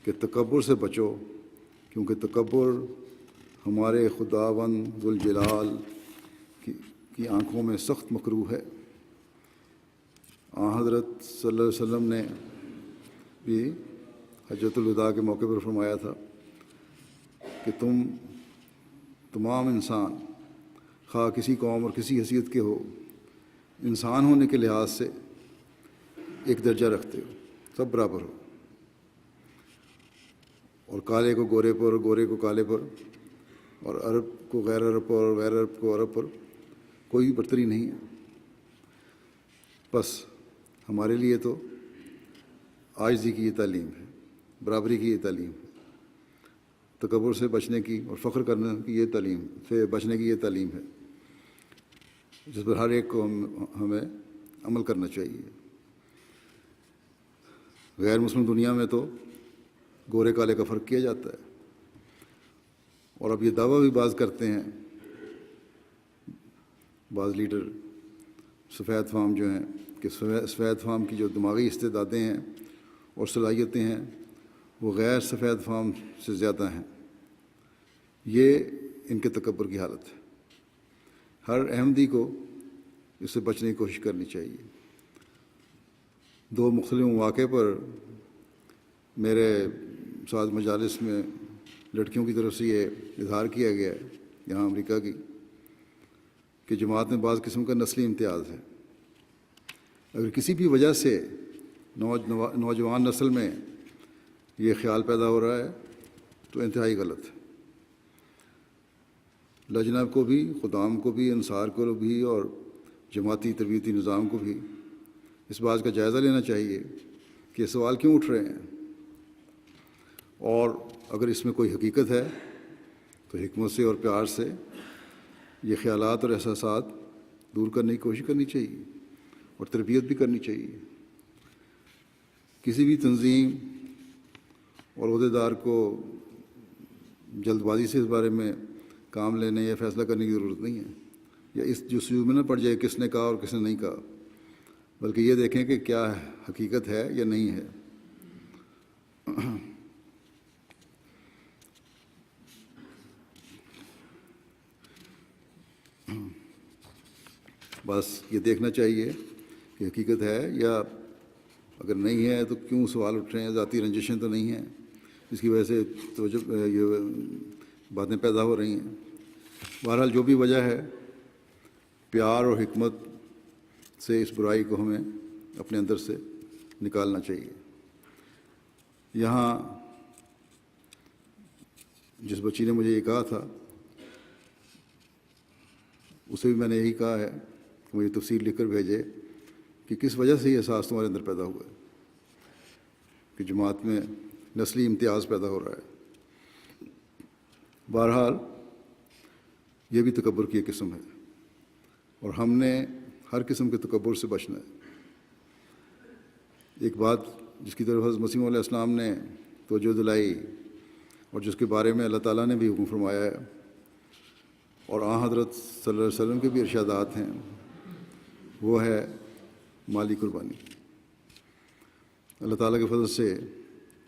کہ تکبر سے بچو، کیونکہ تکبر ہمارے خداوند ذوالجلال کی آنکھوں میں سخت مکروہ ہے۔ آن حضرت صلی اللہ علیہ وسلم نے بھی حجۃ الوداع کے موقع پر فرمایا تھا کہ تم تمام انسان خواہ کسی قوم اور کسی حیثیت کے ہو، انسان ہونے کے لحاظ سے ایک درجہ رکھتے ہو، سب برابر ہو، اور کالے کو گورے پر اور گورے کو کالے پر، اور عرب کو غیر عرب پر اور غیر عرب کو عرب پر کوئی برتری نہیں ہے۔ بس ہمارے لیے تو عاجزی کی یہ تعلیم ہے، برابری کی یہ تعلیم ہے، تکبر سے بچنے کی اور فخر کرنے کی یہ تعلیم سے بچنے کی یہ تعلیم ہے، جس پر ہر ایک کو ہمیں عمل کرنا چاہیے۔ غیر مسلم دنیا میں تو گورے کالے کا فرق کیا جاتا ہے، اور اب یہ دعویٰ بھی بعض کرتے ہیں، بعض لیڈر سفید فام جو ہیں، کہ سفید فام کی جو دماغی استعدادیں ہیں اور صلاحیتیں ہیں وہ غیر سفید فام سے زیادہ ہیں۔ یہ ان کے تکبر کی حالت ہے۔ ہر احمدی کو اس سے بچنے کی کوشش کرنی چاہیے۔ دو مختلف مواقع پر میرے ساتھ مجالس میں لڑکیوں کی طرف سے یہ اظہار کیا گیا ہے یہاں امریکہ کی، کہ جماعت میں بعض قسم کا نسلی امتیاز ہے۔ اگر کسی بھی وجہ سے نوجوان نسل میں یہ خیال پیدا ہو رہا ہے تو انتہائی غلط ہے۔ لجنہ کو بھی، خدام کو بھی، انصار کو بھی، اور جماعتی تربیتی نظام کو بھی اس بات کا جائزہ لینا چاہیے کہ یہ سوال کیوں اٹھ رہے ہیں، اور اگر اس میں کوئی حقیقت ہے تو حکمت سے اور پیار سے یہ خیالات اور احساسات دور کرنے کی کوشش کرنی چاہیے اور تربیت بھی کرنی چاہیے۔ کسی بھی تنظیم اور عہدیدار کو جلد بازی سے اس بارے میں کام لینے یا فیصلہ کرنے کی ضرورت نہیں ہے۔ یا اس جستجو میں نہ پڑ جائے کس نے کہا اور کس نے نہیں کہا، بلکہ یہ دیکھیں کہ کیا حقیقت ہے یا نہیں ہے۔ بس یہ دیکھنا چاہیے کہ حقیقت ہے، یا اگر نہیں ہے تو کیوں سوال اٹھ رہے ہیں، ذاتی رنجشیں تو نہیں ہیں جس کی وجہ سے یہ باتیں پیدا ہو رہی ہیں۔ بہرحال جو بھی وجہ ہے، پیار اور حکمت سے اس برائی کو ہمیں اپنے اندر سے نکالنا چاہیے۔ یہاں جس بچی نے مجھے یہ کہا تھا، اسے بھی میں نے یہی کہا ہے کہ مجھے تفصیل لکھ کر بھیجے کہ کس وجہ سے یہ احساس تمہارے اندر پیدا ہوا ہے کہ جماعت میں نسلی امتیاز پیدا ہو رہا ہے۔ بہرحال یہ بھی تکبر کی ایک قسم ہے، اور ہم نے ہر قسم کے تکبر سے بچنا ہے۔ ایک بات جس کی طرف حضرت مسیح علیہ السلام نے توجہ دلائی اور جس کے بارے میں اللہ تعالیٰ نے بھی حکم فرمایا ہے، اور حضرت صلی اللہ علیہ وسلم کے بھی ارشادات ہیں، وہ ہے مالی قربانی۔ اللہ تعالیٰ کے فضل سے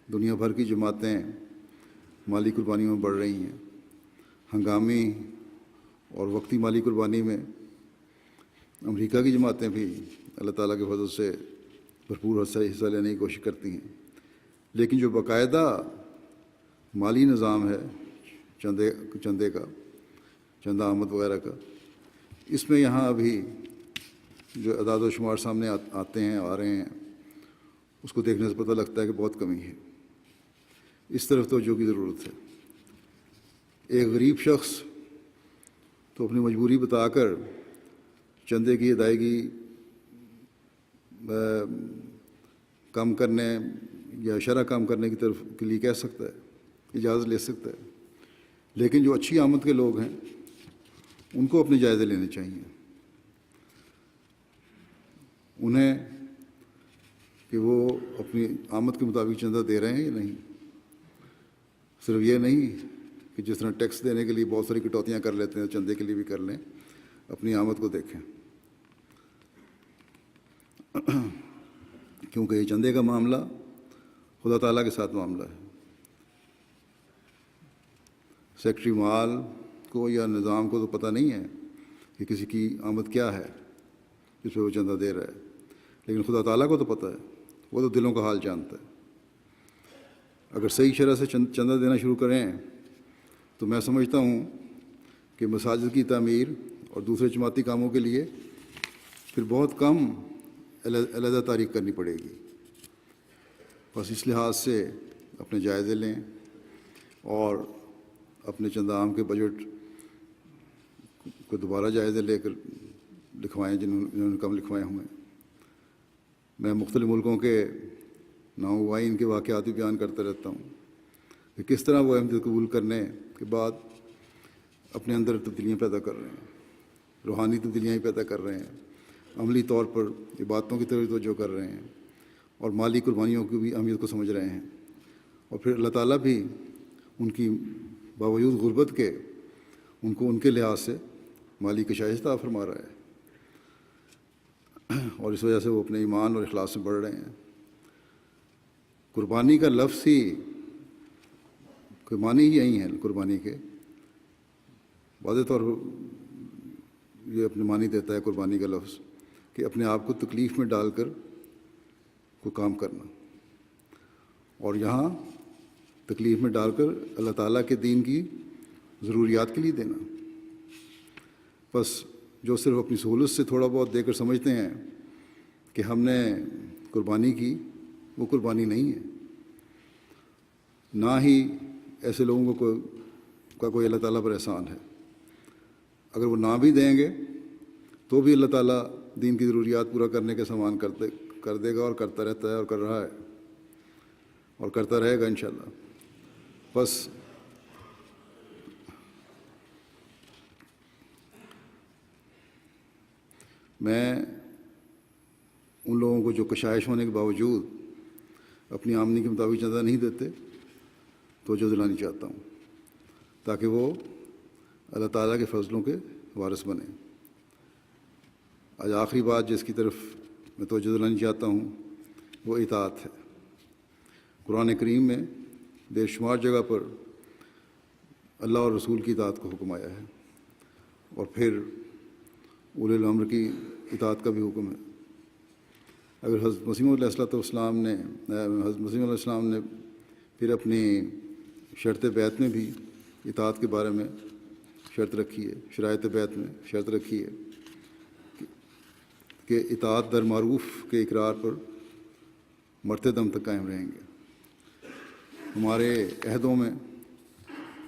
دنیا بھر کی جماعتیں مالی قربانیوں میں بڑھ رہی ہیں۔ ہنگامی اور وقتی مالی قربانی میں امریکہ کی جماعتیں بھی اللہ تعالیٰ کے فضل سے بھرپور حصہ لینے کی کوشش کرتی ہیں، لیکن جو باقاعدہ مالی نظام ہے چندے کا، چندہ آمد وغیرہ کا، اس میں یہاں ابھی جو اعداد و شمار سامنے آتے ہیں، آ رہے ہیں، اس کو دیکھنے سے پتہ لگتا ہے کہ بہت کمی ہے۔ اس طرف توجہ کی ضرورت ہے۔ ایک غریب شخص تو اپنی مجبوری بتا کر چندے کی ادائیگی کم کرنے یا شرح کم کرنے کی طرف کے لیے کہہ سکتا ہے، اجازت لے سکتا ہے، لیکن جو اچھی آمد کے لوگ ہیں ان کو اپنے جائزے لینے چاہیے، انہیں کہ وہ اپنی آمد کے مطابق چندہ دے رہے ہیں یا نہیں۔ صرف یہ نہیں کہ جس طرح ٹیکس دینے کے لیے بہت ساری کٹوتیاں کر لیتے ہیں، چندے کے لیے بھی کر لیں، اپنی آمد کو دیکھیں، کیونکہ یہ چندے کا معاملہ خدا تعالیٰ کے ساتھ معاملہ ہے۔ سیکٹری مال کو یا نظام کو تو پتہ نہیں ہے کہ کسی کی آمد کیا ہے جس پہ وہ چندہ دے رہا ہے، لیکن خدا تعالیٰ کو تو پتہ ہے، وہ تو دلوں کا حال جانتا ہے۔ اگر صحیح شرح سے چندہ دینا شروع کریں تو میں سمجھتا ہوں کہ مساجد کی تعمیر اور دوسرے جماعتی کاموں کے لیے پھر بہت کم علیحدہ تاریخ کرنی پڑے گی۔ بس اس لحاظ سے اپنے جائزے لیں اور اپنے چندہ عام کے بجٹ کو دوبارہ جائزے لے کر لکھوائیں جنہوں نے کم لکھوائے ہوئے ہیں۔ میں مختلف ملکوں کے ناؤبائین کے واقعات بھی بیان کرتا رہتا ہوں کہ کس طرح وہ احمدیت قبول کرنے کے بعد اپنے اندر تبدیلیاں پیدا کر رہے ہیں، روحانی تبدیلیاں ہی پیدا کر رہے ہیں، عملی طور پر عبادتوں کی طرف توجہ کر رہے ہیں، اور مالی قربانیوں کی بھی اہمیت کو سمجھ رہے ہیں، اور پھر اللہ تعالیٰ بھی ان کی باوجود غربت کے ان کو ان کے لحاظ سے مالی کشائش عطا فرما رہا ہے، اور اس وجہ سے وہ اپنے ایمان اور اخلاص سے بڑھ رہے ہیں۔ قربانی کا لفظ ہی، معنی ہی یہی ہیں قربانی کے، واضح طور پر یہ اپنے معنی دیتا ہے قربانی کا لفظ کہ اپنے آپ کو تکلیف میں ڈال کر کوئی کام کرنا، اور یہاں تکلیف میں ڈال کر اللہ تعالیٰ کے دین کی ضروریات کے لیے دینا۔ بس جو صرف اپنی سہولت سے تھوڑا بہت دے کر سمجھتے ہیں کہ ہم نے قربانی کی، وہ قربانی نہیں ہے۔ نہ ہی ایسے لوگوں کا کوئی اللہ تعالیٰ پر احسان ہے۔ اگر وہ نہ بھی دیں گے تو بھی اللہ تعالیٰ دین کی ضروریات پورا کرنے کے سامان کر دے گا، اور کرتا رہتا ہے اور کر رہا ہے اور کرتا رہے گا انشاءاللہ۔ بس میں ان لوگوں کو جو کشائش ہونے کے باوجود اپنی آمدنی کے مطابق چندہ نہیں دیتے توجہ دلانی چاہتا ہوں، تاکہ وہ اللہ تعالیٰ کے فضلوں کے وارث بنیں۔ آج آخری بات جس کی طرف میں توجہ دلانا چاہتا ہوں وہ اطاعت ہے۔ قرآن کریم میں بے شمار جگہ پر اللہ اور رسول کی اطاعت کو حکم آیا ہے، اور پھر اولی الامر کی اطاعت کا بھی حکم ہے۔ اگر حضرت مسیح علیہ السلام نے پھر اپنی شرط بیعت میں بھی اطاعت کے بارے میں شرط رکھی ہے، شرائط بیعت میں شرط رکھی ہے کہ اطاعت در معروف کے اقرار پر مرتے دم تک قائم رہیں گے۔ ہمارے عہدوں میں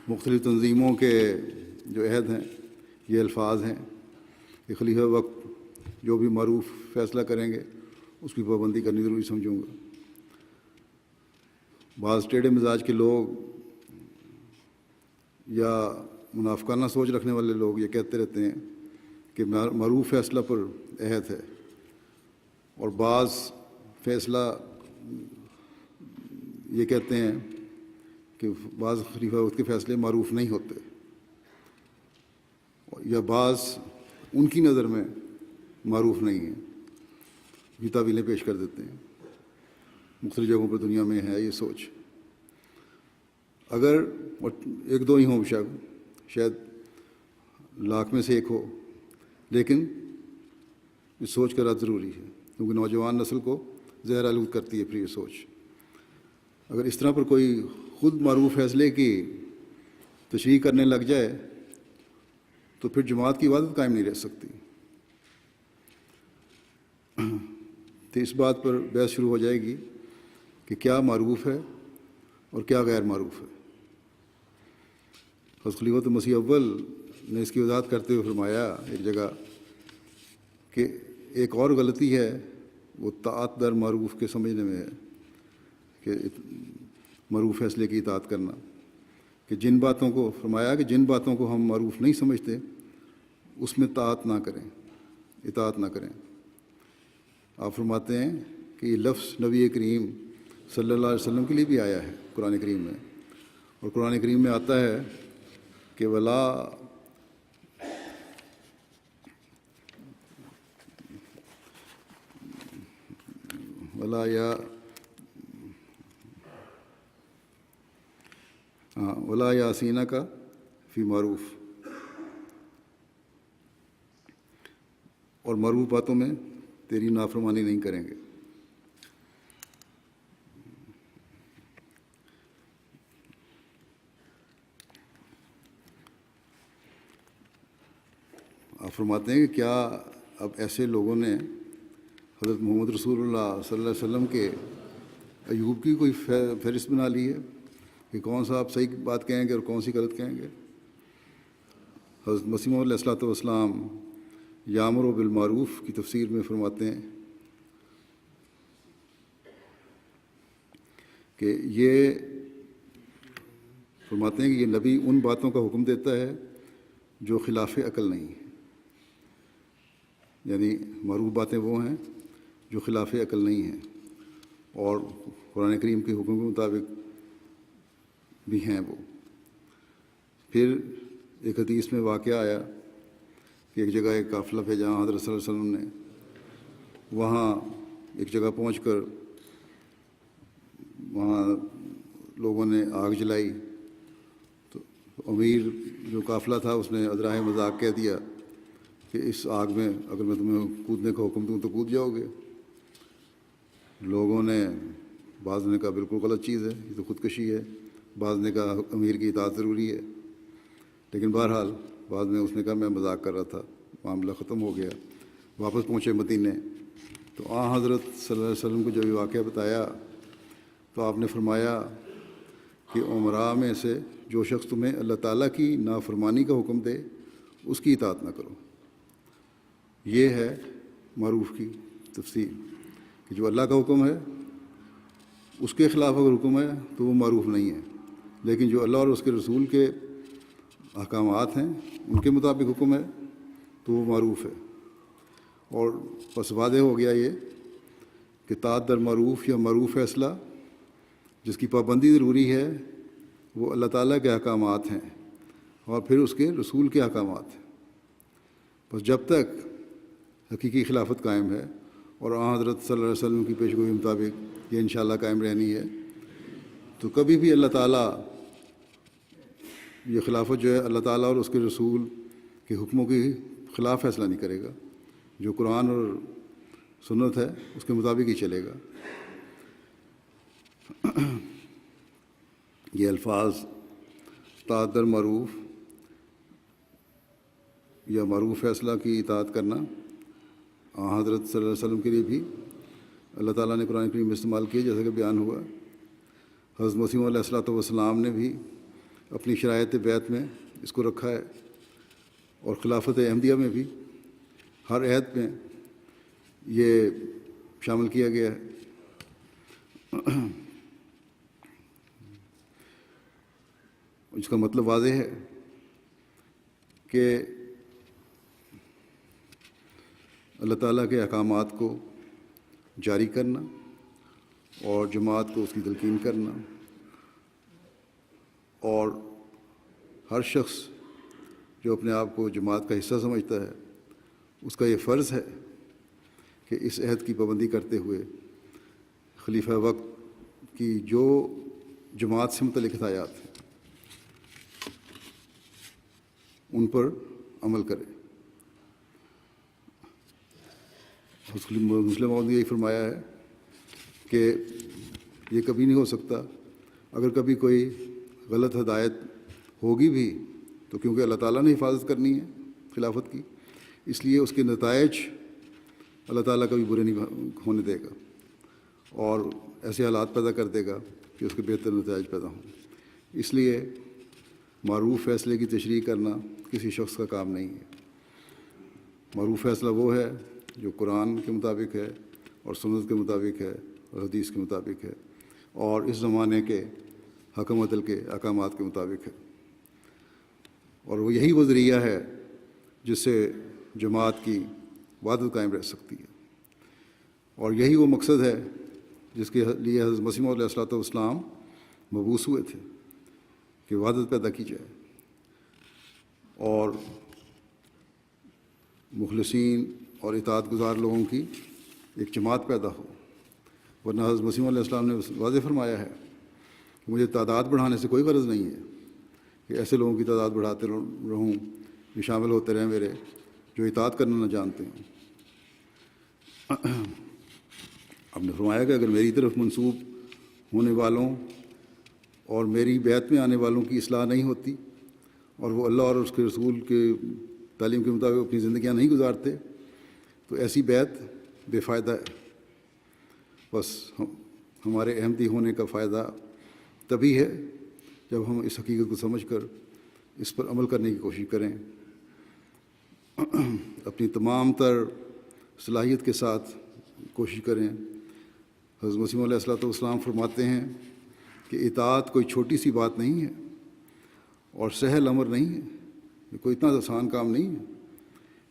مختلف تنظیموں کے جو عہد ہیں یہ الفاظ ہیں کہ خلیفہ وقت جو بھی معروف فیصلہ کریں گے اس کی پابندی کرنی ضروری سمجھوں گا۔ بعض ٹیڑھے مزاج کے لوگ یا منافقانہ سوچ رکھنے والے لوگ یہ کہتے رہتے ہیں کہ معروف فیصلہ پر عہد ہے، اور بعض فیصلہ یہ کہتے ہیں کہ بعض خلیفہ وقت کے فیصلے معروف نہیں ہوتے، یا بعض ان کی نظر میں معروف نہیں ہیں، یہ تعویلیں پیش کر دیتے ہیں۔ مختلف جگہوں پر دنیا میں ہے یہ سوچ۔ اگر ایک دو ہی ہوں شاید لاکھ میں سے ایک ہو، لیکن اس سوچ کا رد ضروری ہے، کیونکہ نوجوان نسل کو زہر آلود کرتی ہے پھر یہ سوچ۔ اگر اس طرح پر کوئی خود معروف فیصلے کی تشریح کرنے لگ جائے تو پھر جماعت کی عبادت قائم نہیں رہ سکتی۔ تو اس بات پر بحث شروع ہو جائے گی کہ کیا معروف ہے اور کیا غیر معروف ہے۔ حضرت خلیفۃ مسیح اول نے اس کی وضاحت کرتے ہوئے فرمایا ایک جگہ کہ ایک اور غلطی ہے وہ طاعت در معروف کے سمجھنے میں ہے، کہ معروف فیصلے کی اطاعت کرنا، کہ جن باتوں کو فرمایا کہ جن باتوں کو ہم معروف نہیں سمجھتے اس میں طاعت نہ کریں، اطاعت نہ کریں۔ آپ فرماتے ہیں کہ یہ لفظ نبی کریم صلی اللہ علیہ وسلم کے لیے بھی آیا ہے قرآن کریم میں، اور قرآن کریم میں آتا ہے کہ ولا یاسینہ کا فی معروف، اور معروف باتوں میں تیری نافرمانی نہیں کریں گے۔ آپ فرماتے ہیں کہ کیا اب ایسے لوگوں نے حضرت محمد رسول اللہ صلی اللہ علیہ وسلم کے ایوب کی کوئی فہرست بنا لی ہے کہ کون سا آپ صحیح بات کہیں گے اور کون سی غلط کہیں گے؟ حضرت مسیح موعود علیہ السلام یامر و بالمعروف کی تفسیر میں فرماتے ہیں کہ یہ نبی ان باتوں کا حکم دیتا ہے جو خلاف عقل نہیں ہے، یعنی معروف باتیں وہ ہیں جو خلاف عقل نہیں ہیں، اور قرآن کریم کے حکم کے مطابق بھی ہیں وہ۔ پھر ایک حدیث میں واقعہ آیا کہ ایک جگہ ایک قافلہ بھیجا حضرت صلی اللہ علیہ وسلم نے، وہاں ایک جگہ پہنچ کر وہاں لوگوں نے آگ جلائی، تو امیر جو قافلہ تھا اس نے ادراہ مذاق کہہ دیا کہ اس آگ میں اگر میں تمہیں کودنے کا حکم دوں تو کود جاؤ گے۔ لوگوں نے بعض نے کہا بالکل غلط چیز ہے، یہ تو خودکشی ہے، بعض نے کہا امیر کی اطاعت ضروری ہے، لیکن بہرحال بعد میں اس نے کہا میں مذاق کر رہا تھا، معاملہ ختم ہو گیا۔ واپس پہنچے مدینے تو حضرت صلی اللہ علیہ وسلم کو جب یہ واقعہ بتایا تو آپ نے فرمایا کہ عمراء میں سے جو شخص تمہیں اللہ تعالیٰ کی نافرمانی کا حکم دے اس کی اطاعت نہ کرو۔ یہ ہے معروف کی تفسیر کہ جو اللہ کا حکم ہے اس کے خلاف اگر حکم ہے تو وہ معروف نہیں ہے، لیکن جو اللہ اور اس کے رسول کے احکامات ہیں ان کے مطابق حکم ہے تو وہ معروف ہے۔ اور بس واضح ہو گیا یہ کہ طاعت در معروف یا معروف فیصلہ جس کی پابندی ضروری ہے وہ اللہ تعالیٰ کے احکامات ہیں اور پھر اس کے رسول کے احکامات ہیں۔ بس جب تک حقیقی خلافت قائم ہے اور حضرت صلی اللہ علیہ وسلم کی پیشگوئی کے مطابق یہ انشاءاللہ قائم رہنی ہے، تو کبھی بھی اللہ تعالیٰ یہ خلافت جو ہے اللہ تعالیٰ اور اس کے رسول کے حکموں کے خلاف فیصلہ نہیں کرے گا. جو قرآن اور سنت ہے اس کے مطابق ہی چلے گا. یہ الفاظ اطاعت در معروف یا معروف فیصلہ کی اطاعت کرنا حضرت صلی اللہ علیہ وسلم کے لیے بھی اللہ تعالیٰ نے قرآن کریم میں استعمال کیے، جیسا کہ بیان ہوا. حضرت مسیح علیہ الصلوۃ والسلام نے بھی اپنی شرائط بیعت میں اس کو رکھا ہے، اور خلافت احمدیہ میں بھی ہر عہد میں یہ شامل کیا گیا ہے. اس کا مطلب واضح ہے کہ اللہ تعالیٰ کے احکامات کو جاری کرنا اور جماعت کو اس کی تلقین کرنا، اور ہر شخص جو اپنے آپ کو جماعت کا حصہ سمجھتا ہے اس کا یہ فرض ہے کہ اس عہد کی پابندی کرتے ہوئے خلیفہ وقت کی جو جماعت سے متعلق ہدایات ہیں ان پر عمل کرے. مسلم موعود نے یہی فرمایا ہے کہ یہ کبھی نہیں ہو سکتا، اگر کبھی کوئی غلط ہدایت ہوگی بھی تو کیونکہ اللہ تعالیٰ نے حفاظت کرنی ہے خلافت کی، اس لیے اس کے نتائج اللہ تعالیٰ کبھی برے نہیں ہونے دے گا اور ایسے حالات پیدا کر دے گا کہ اس کے بہتر نتائج پیدا ہوں. اس لیے معروف فیصلے کی تشریح کرنا کسی شخص کا کام نہیں ہے. معروف فیصلہ وہ ہے جو قرآن کے مطابق ہے اور سنت کے مطابق ہے اور حدیث کے مطابق ہے اور اس زمانے کے حکم عدل کے احکامات کے مطابق ہے، اور وہ یہی وہ ذریعہ ہے جس سے جماعت کی وحدت قائم رہ سکتی ہے، اور یہی وہ مقصد ہے جس کے لیے حضرت مسیح علیہ الصلوۃ والسلام مبعوث ہوئے تھے، کہ وحدت پیدا کی جائے اور مخلصین اور اطاعت گزار لوگوں کی ایک جماعت پیدا ہو. ورنہ حضرت مسیح علیہ السلام نے واضح فرمایا ہے کہ مجھے تعداد بڑھانے سے کوئی غرض نہیں ہے کہ ایسے لوگوں کی تعداد بڑھاتے رہوں جو شامل ہوتے رہیں میرے، جو اطاعت کرنا نہ جانتے ہیں. آپ نے فرمایا کہ اگر میری طرف منسوب ہونے والوں اور میری بیعت میں آنے والوں کی اصلاح نہیں ہوتی اور وہ اللہ اور اس کے رسول کے تعلیم کے مطابق اپنی زندگیاں نہیں گزارتے تو ایسی بیعت بے فائدہ ہے. بس ہمارے احمدی ہونے کا فائدہ تبھی ہے جب ہم اس حقیقت کو سمجھ کر اس پر عمل کرنے کی کوشش کریں، اپنی تمام تر صلاحیت کے ساتھ کوشش کریں. حضرت مسیح علیہ الصلوۃ والسلام فرماتے ہیں کہ اطاعت کوئی چھوٹی سی بات نہیں ہے اور سہل امر نہیں ہے، یہ کوئی اتنا آسان کام نہیں ہے،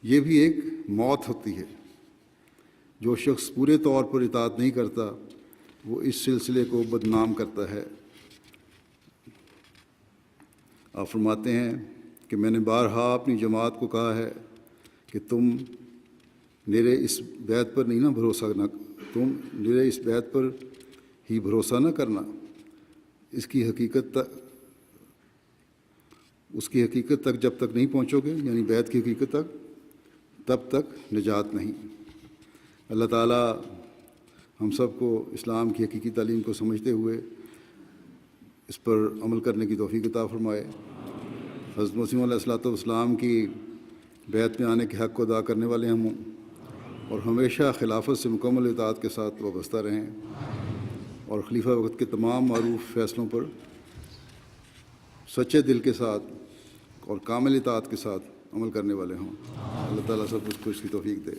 یہ بھی ایک موت ہوتی ہے. جو شخص پورے طور پر اطاعت نہیں کرتا وہ اس سلسلے کو بدنام کرتا ہے. آپ فرماتے ہیں کہ میں نے بارہا اپنی جماعت کو کہا ہے کہ تم میرے اس بیعت پر نہیں تم میرے اس بیعت پر ہی بھروسہ نہ کرنا، اس کی حقیقت تک جب تک نہیں پہنچو گے، یعنی بیعت کی حقیقت تک، تب تک نجات نہیں. اللہ تعالیٰ ہم سب کو اسلام کی حقیقی تعلیم کو سمجھتے ہوئے اس پر عمل کرنے کی توفیق عطا فرمائے. حضرت مسیح علیہ الصلوۃ والسلام کی بیعت میں آنے کے حق کو ادا کرنے والے ہوں اور ہمیشہ خلافت سے مکمل اطاعت کے ساتھ وابستہ رہیں اور خلیفہ وقت کے تمام معروف فیصلوں پر سچے دل کے ساتھ اور کامل اطاعت کے ساتھ عمل کرنے والے ہوں. اللہ تعالیٰ سب کچھ خوش کی توفیق دے.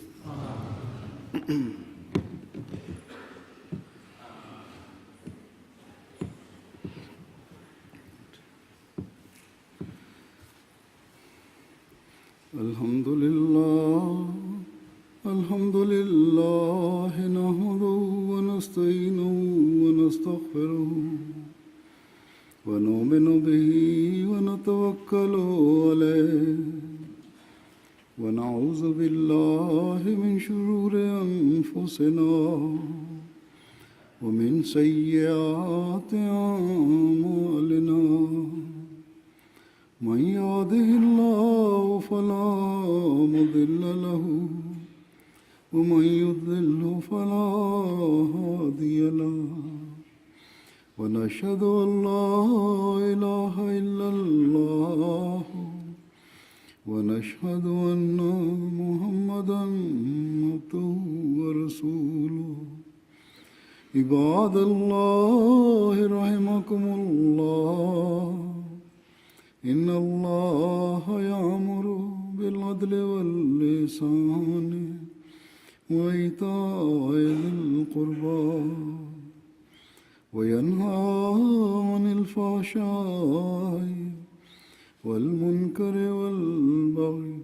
الحمد لله نحمده ونستعينه ونستغفره ونؤمن به ونتوكل عليه ونعوذ بالله من شرور أنفسنا ومن سيئات أعمالنا من يهده الله فلا مضل له ومن يضلل فلا هادي له ونشهد أن لا إله إلا الله ونشهد أن محمدا عبده ورسوله عباد الله رحمكم الله إن الله يأمر بالعدل والإحسان وإيتاء ذي القربى وينهى عن الفحشاء والمنكر والبغي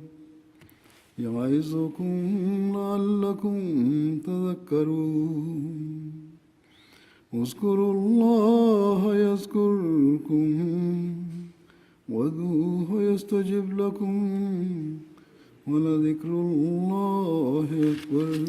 يعظكم لعلكم تذكرون اذكروا الله يذكركم وادعوه يستجب لكم ولذكر الله أكبر